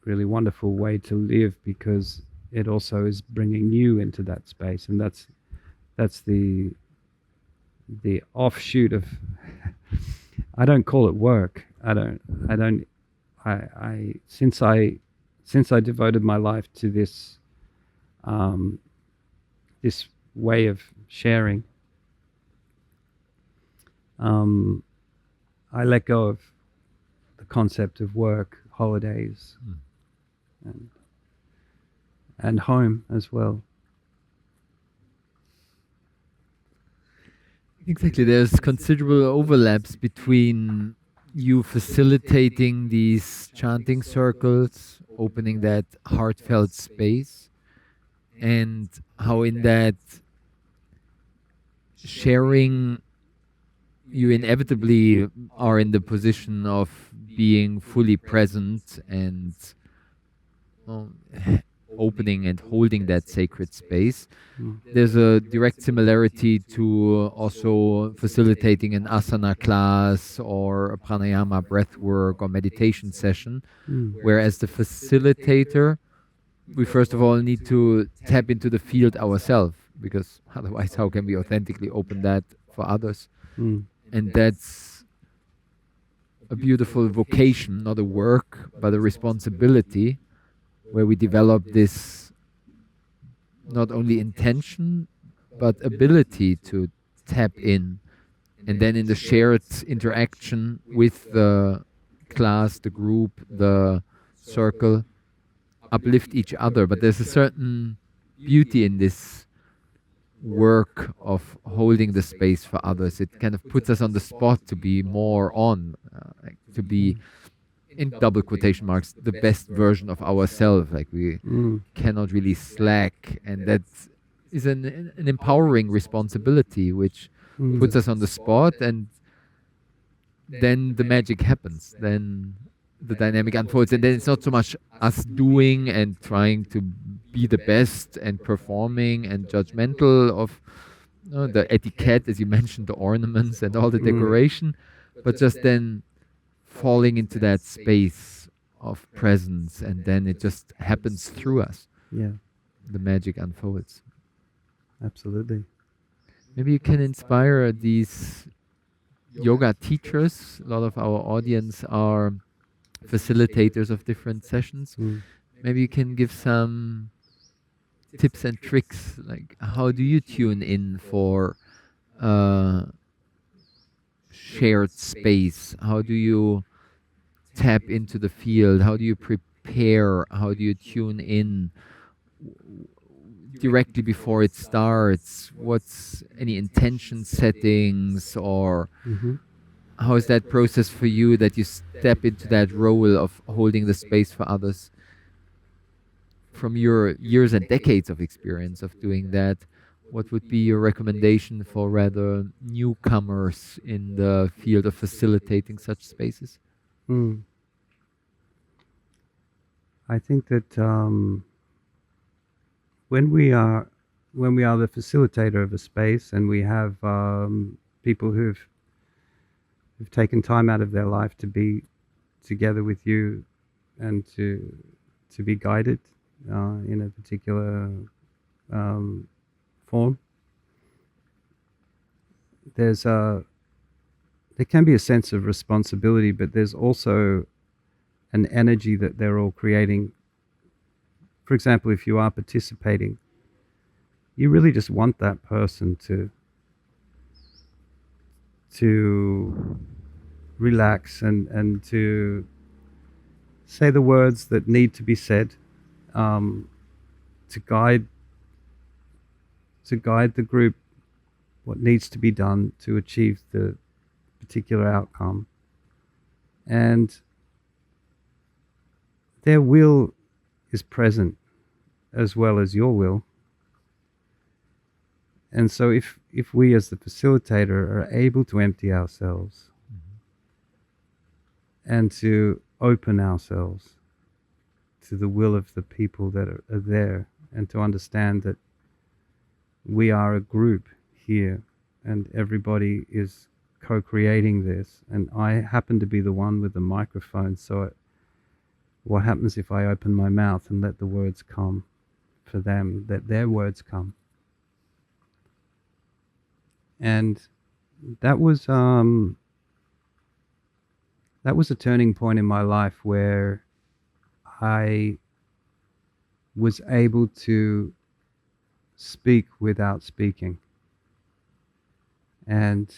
really wonderful way to live, because it also is bringing you into that space. And that's the offshoot of I don't call it work. Since I devoted my life to this this way of sharing, I let go of the concept of work, holidays, and home as well. Exactly. There's considerable overlaps between you facilitating these chanting circles, opening that heartfelt space, and how in that sharing you inevitably are in the position of being fully present and opening and holding that sacred space. There's a direct similarity to also facilitating an asana class or a pranayama breathwork or meditation session, whereas the facilitator, we first of all need to tap into the field ourselves, because otherwise how can we authentically open that for others? And that's a beautiful vocation, not a work, but a responsibility, where we develop this not only intention, but ability to tap in. And then in the shared interaction with the class, the group, the circle, uplift each other. But there's a certain beauty in this work of holding the space for others. It kind of puts us on the spot to be more on, to be, in double quotation marks, the best version of ourselves. Like we cannot really slack, and that is an empowering responsibility, which puts us on the spot, and then the magic happens. Then the dynamic unfolds, and then it's not so much us doing and trying to be the best and performing and judgmental of the etiquette, as you mentioned, the ornaments and all the decoration, but just then falling into that space of presence, and then it just happens through us. Yeah, the magic unfolds. Absolutely. Maybe you can inspire these yoga teachers. A lot of our audience are facilitators of different sessions. Maybe you can give some tips and tricks, like how do you tune in for shared space? How do you tap into the field? How do you prepare? How do you tune in? directly before it starts? What's any intention settings, or Hmm. how is that process for you that you step into that role of holding the space for others? From your years and decades of experience of doing that, what would be your recommendation for rather newcomers in the field of facilitating such spaces? Mm. I think that when we are the facilitator of a space, and we have people who've taken time out of their life to be together with you and to be guided in a particular um, form, there's a there can be a sense of responsibility, but there's also an energy that they're all creating. For example, if you are participating, you really just want that person to relax and to say the words that need to be said, um, to guide the group what needs to be done to achieve the particular outcome, and their will is present as well as your will. And so if we as the facilitator are able to empty ourselves and to open ourselves to the will of the people that are there, and to understand that we are a group here and everybody is co-creating this, and I happen to be the one with the microphone, so what happens if I open my mouth and let the words come for them, let their words come? And that was a turning point in my life where I was able to speak without speaking. And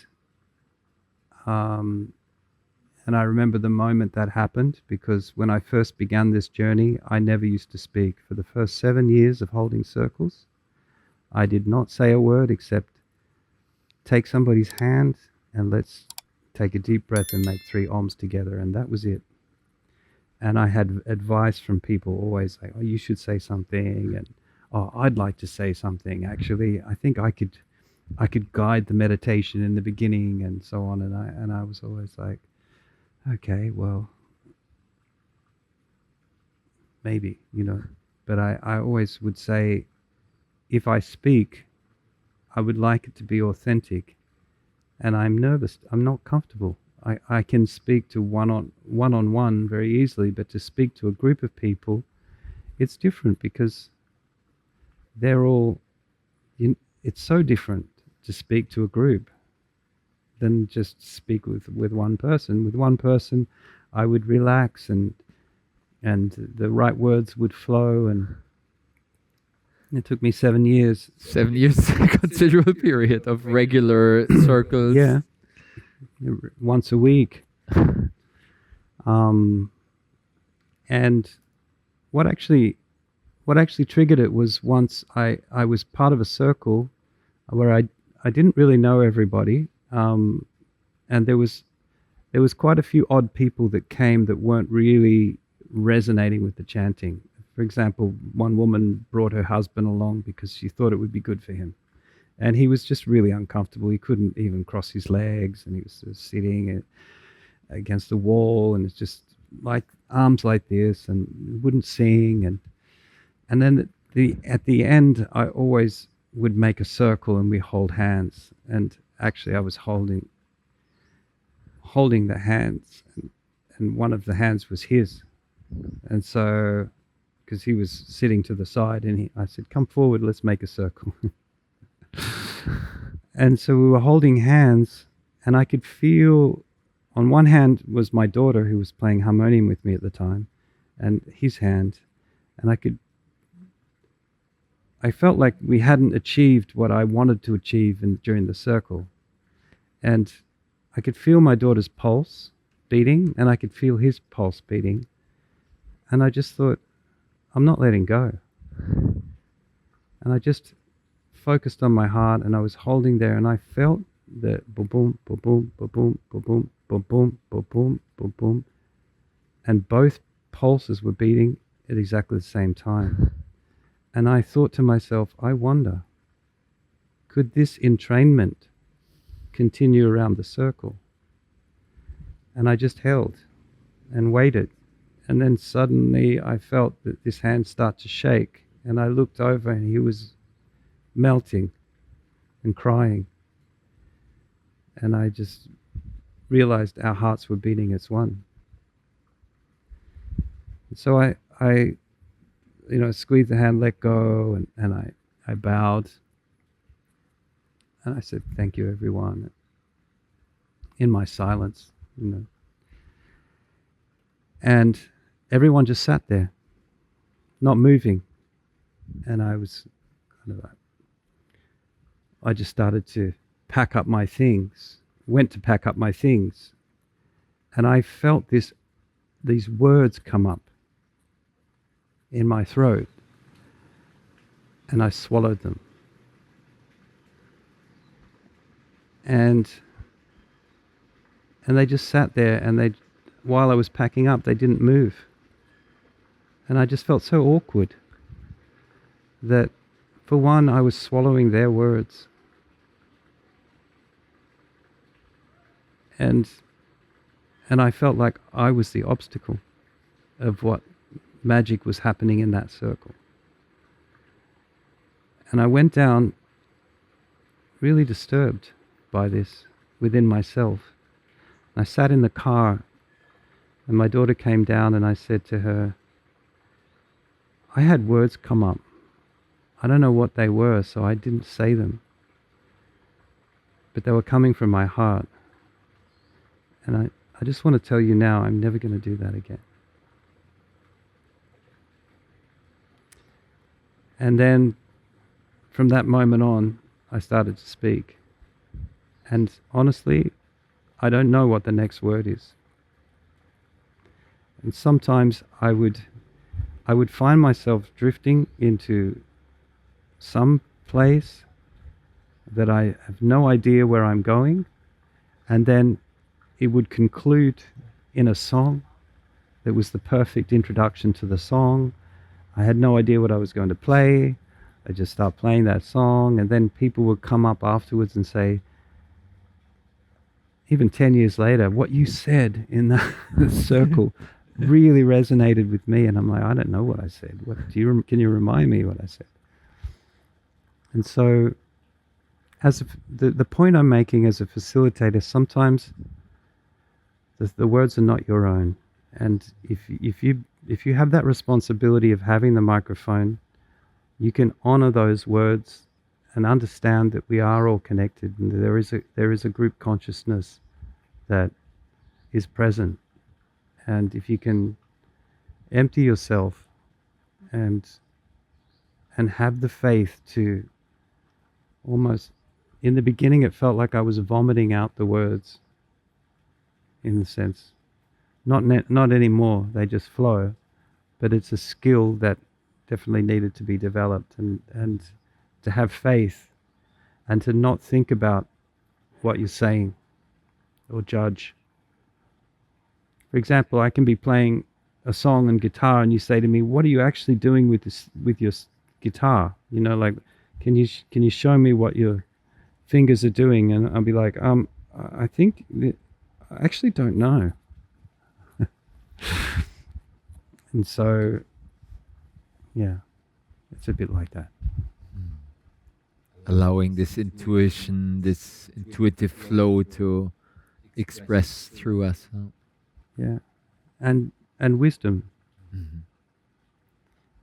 I remember the moment that happened, because when I first began this journey, I never used to speak. For the first 7 years of holding circles, I did not say a word except take somebody's hand and let's take a deep breath and make 3 ohms together, and that was it. And I had advice from people always like, oh, you should say something, and oh, I'd like to say something. Actually, I think I could guide the meditation in the beginning and so on. And I was always like, okay, well, maybe, But I always would say, if I speak, I would like it to be authentic. And I'm nervous. I'm not comfortable. I can speak to one-on-one very easily, but to speak to a group of people, it's different, because they're all, it's so different to speak to a group than just speak with one person. With one person, I would relax and the right words would flow, and it took me 7 years. 7 years is a considerable period of regular circles. Yeah, once a week. And what actually triggered it was once I was part of a circle where I didn't really know everybody, and there was quite a few odd people that came that weren't really resonating with the chanting. For example, one woman brought her husband along because she thought it would be good for him. And he was just really uncomfortable. He couldn't even cross his legs, and he was just sitting against the wall, and it's just like arms like this, and wouldn't sing. And then at the end, I always would make a circle and we hold hands. And actually, I was holding the hands, and one of the hands was his. And so, because he was sitting to the side, and I said, "Come forward, let's make a circle." And so we were holding hands, and I could feel, on one hand was my daughter, who was playing harmonium with me at the time, and his hand, and I felt like we hadn't achieved what I wanted to achieve during the circle. And I could feel my daughter's pulse beating, and I could feel his pulse beating. And I just thought, I'm not letting go. And I just focused on my heart, and I was holding there, and I felt the boom, boom, boom, boom, boom, boom, boom, boom, boom, boom, boom, boom, boom, boom, and both pulses were beating at exactly the same time. And I thought to myself, I wonder, could this entrainment continue around the circle? And I just held and waited. And then suddenly I felt that this hand start to shake, and I looked over and he was melting and crying. And I just realized our hearts were beating as one. So I squeezed the hand, let go, and I bowed. And I said, thank you, everyone, in my silence, And everyone just sat there, not moving. And I was I just started to pack up my things, went to pack up my things. And I felt these words come up in my throat. And I swallowed them. And they just sat there, and while I was packing up, they didn't move. And I just felt so awkward that, for one, I was swallowing their words. And I felt like I was the obstacle of what magic was happening in that circle. And I went down really disturbed by this within myself. I sat in the car, and my daughter came down, and I said to her, I had words come up. I don't know what they were, so I didn't say them. But they were coming from my heart. And I just want to tell you now, I'm never going to do that again. And then, from that moment on, I started to speak. And honestly, I don't know what the next word is. And sometimes I would find myself drifting into some place that I have no idea where I'm going, and then it would conclude in a song that was the perfect introduction to the song. I had no idea what I was going to play. I just start playing that song, and then people would come up afterwards and say, even 10 years later, what you said in the circle really resonated with me. And I'm like, I don't know what I said. Can you remind me what I said? And so, the point I'm making as a facilitator, sometimes the words are not your own. And if you have that responsibility of having the microphone, you can honor those words and understand that we are all connected, and there is a group consciousness that is present. And if you can empty yourself and have the faith to almost, in the beginning it felt like I was vomiting out the words, in the sense, not anymore, they just flow, but it's a skill that definitely needed to be developed, and to have faith and to not think about what you're saying or judge. For example, I can be playing a song on guitar, and you say to me, what are you actually doing with your guitar? Like, can you show me what your fingers are doing? And I'll be like, I think I actually don't know. And so, yeah, it's a bit like that. Allowing this intuition, this intuitive flow to express through us. Huh? Yeah, and wisdom. Mm-hmm.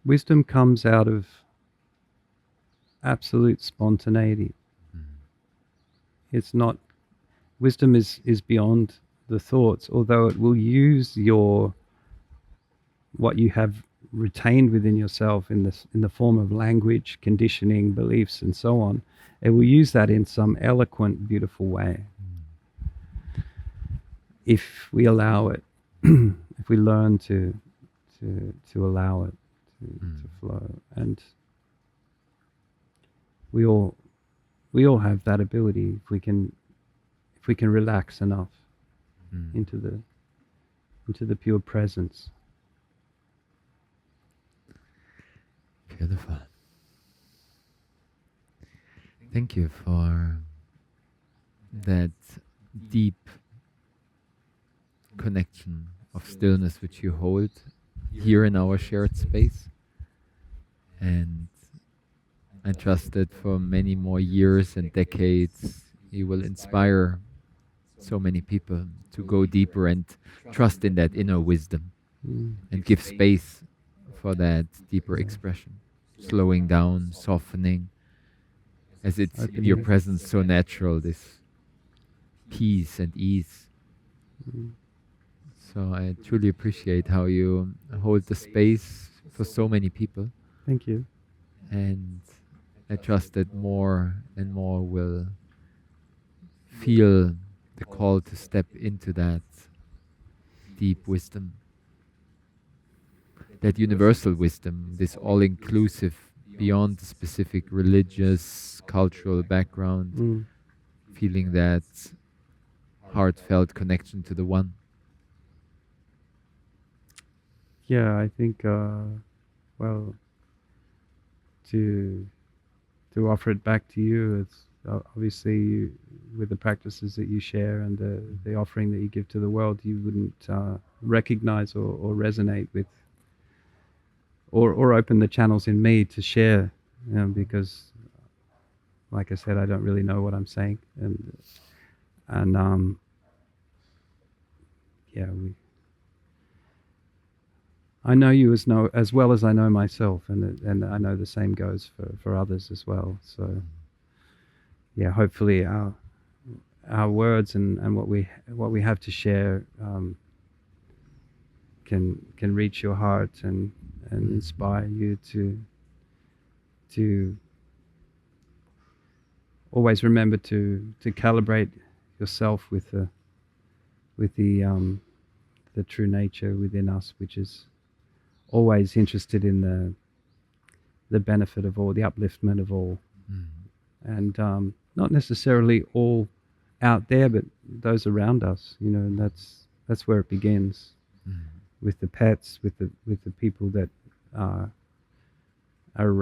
Wisdom comes out of absolute spontaneity. Mm-hmm. It's not. Wisdom is beyond the thoughts, although it will use what you have retained within yourself in the form of language, conditioning, beliefs, and so on. It will use that in some eloquent, beautiful way. If we allow it, if we learn to allow it to flow. And we all we all have that ability if we can relax enough Mm. into the pure presence. Beautiful. Thank you for that deep connection of stillness which you hold here in our shared space. And I trust that for many more years and decades, you will inspire so many people to go deeper and trust in that inner wisdom Mm. and give space for that deeper expression, slowing down, softening, as it's in your Opening. presence so natural, this peace and ease. Mm. So I truly appreciate how you hold the space for so many people. Thank you. And I trust that more and more will feel the call to step into that deep wisdom, that universal wisdom, this all inclusive, beyond the specific religious, cultural background, Mm. feeling that heartfelt connection to the One. Yeah, I think well, to offer it back to you, it's obviously with the practices that you share and the offering that you give to the world, you wouldn't recognize or resonate with or open the channels in me to share, because like I said, I don't really know what I'm saying, and yeah, I know you as well as I know myself, and I know the same goes for others as well. So yeah, hopefully our words and what we have to share can reach your heart and inspire you to always remember to calibrate yourself with the true nature within us, which is always interested in the benefit of all, the upliftment of all, and not necessarily all out there, but those around us. And that's where it begins, with the pets, with the people that are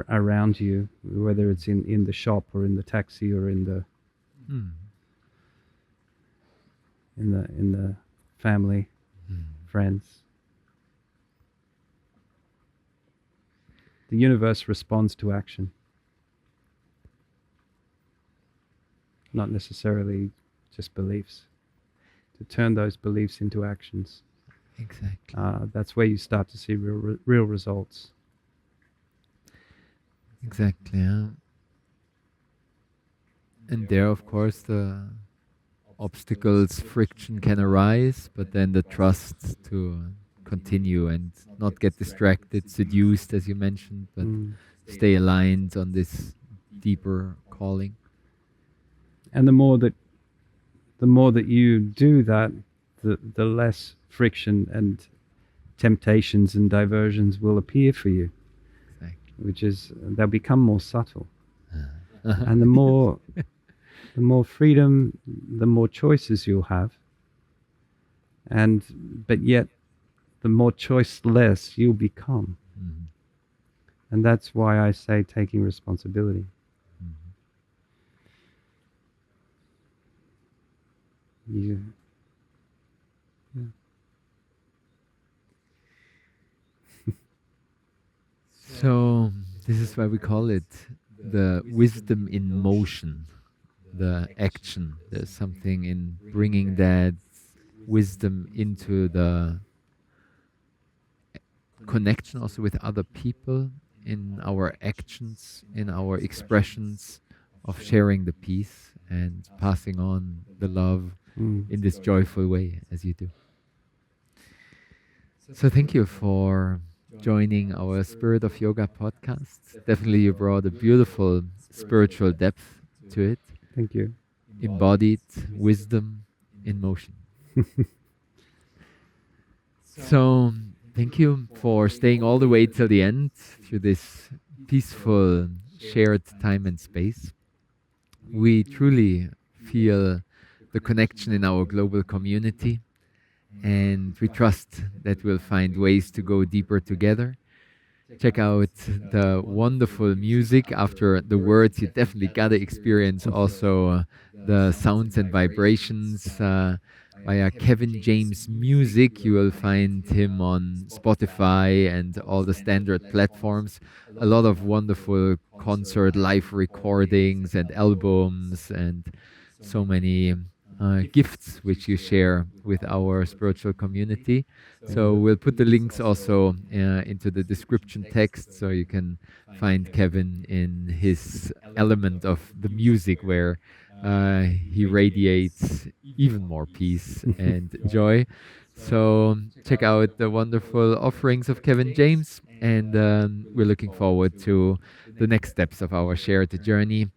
around you, whether it's in the shop or in the taxi or in the family, friends. The universe responds to action, not necessarily just beliefs. To turn those beliefs into actions, Exactly. that's where you start to see real results. Exactly. Yeah. And there, of course, the obstacles, friction can arise, but then the trust to continue and not get distracted, seduced, as you mentioned, but Mm. stay aligned on this deeper calling. And the more that you do that, the less friction and temptations and diversions will appear for you, Exactly. which is they'll become more subtle. And the more freedom, the more choices you'll have, but yet the more choiceless you'll become. Mhm. And that's why I say taking responsibility. Mhm. You, yeah. So, this is why we call it the wisdom in motion, the action. There's something in bringing that wisdom into the connection also with other people, in our actions, in our expressions of sharing the peace and passing on the love Mm. in this joyful way as you do. So thank you for joining our Spirit of Yoga podcast. Definitely you brought a beautiful spiritual depth to it, Thank you. embodied wisdom in motion. So thank you for staying all the way till the end through this peaceful shared time and space. We truly feel the connection in our global community, and we trust that we'll find ways to go deeper together. Check out the wonderful music. After the words, you definitely gotta experience also the sounds and vibrations via Kevin James Music. You will find him on Spotify and all the standard platforms. A lot of wonderful concert live recordings and albums, and so many gifts which you share with our spiritual community. So we'll put the links also into the description text, so you can find Kevin in his element of the music, where he radiates even more peace and joy. So check out the wonderful offerings of Kevin James, and we're looking forward to the next steps of our shared journey.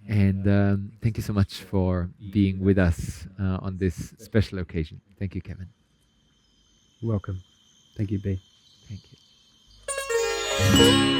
And thank you so much for being with us on this special occasion. Thank you, Kevin. Welcome. Thank you, B. Thank you.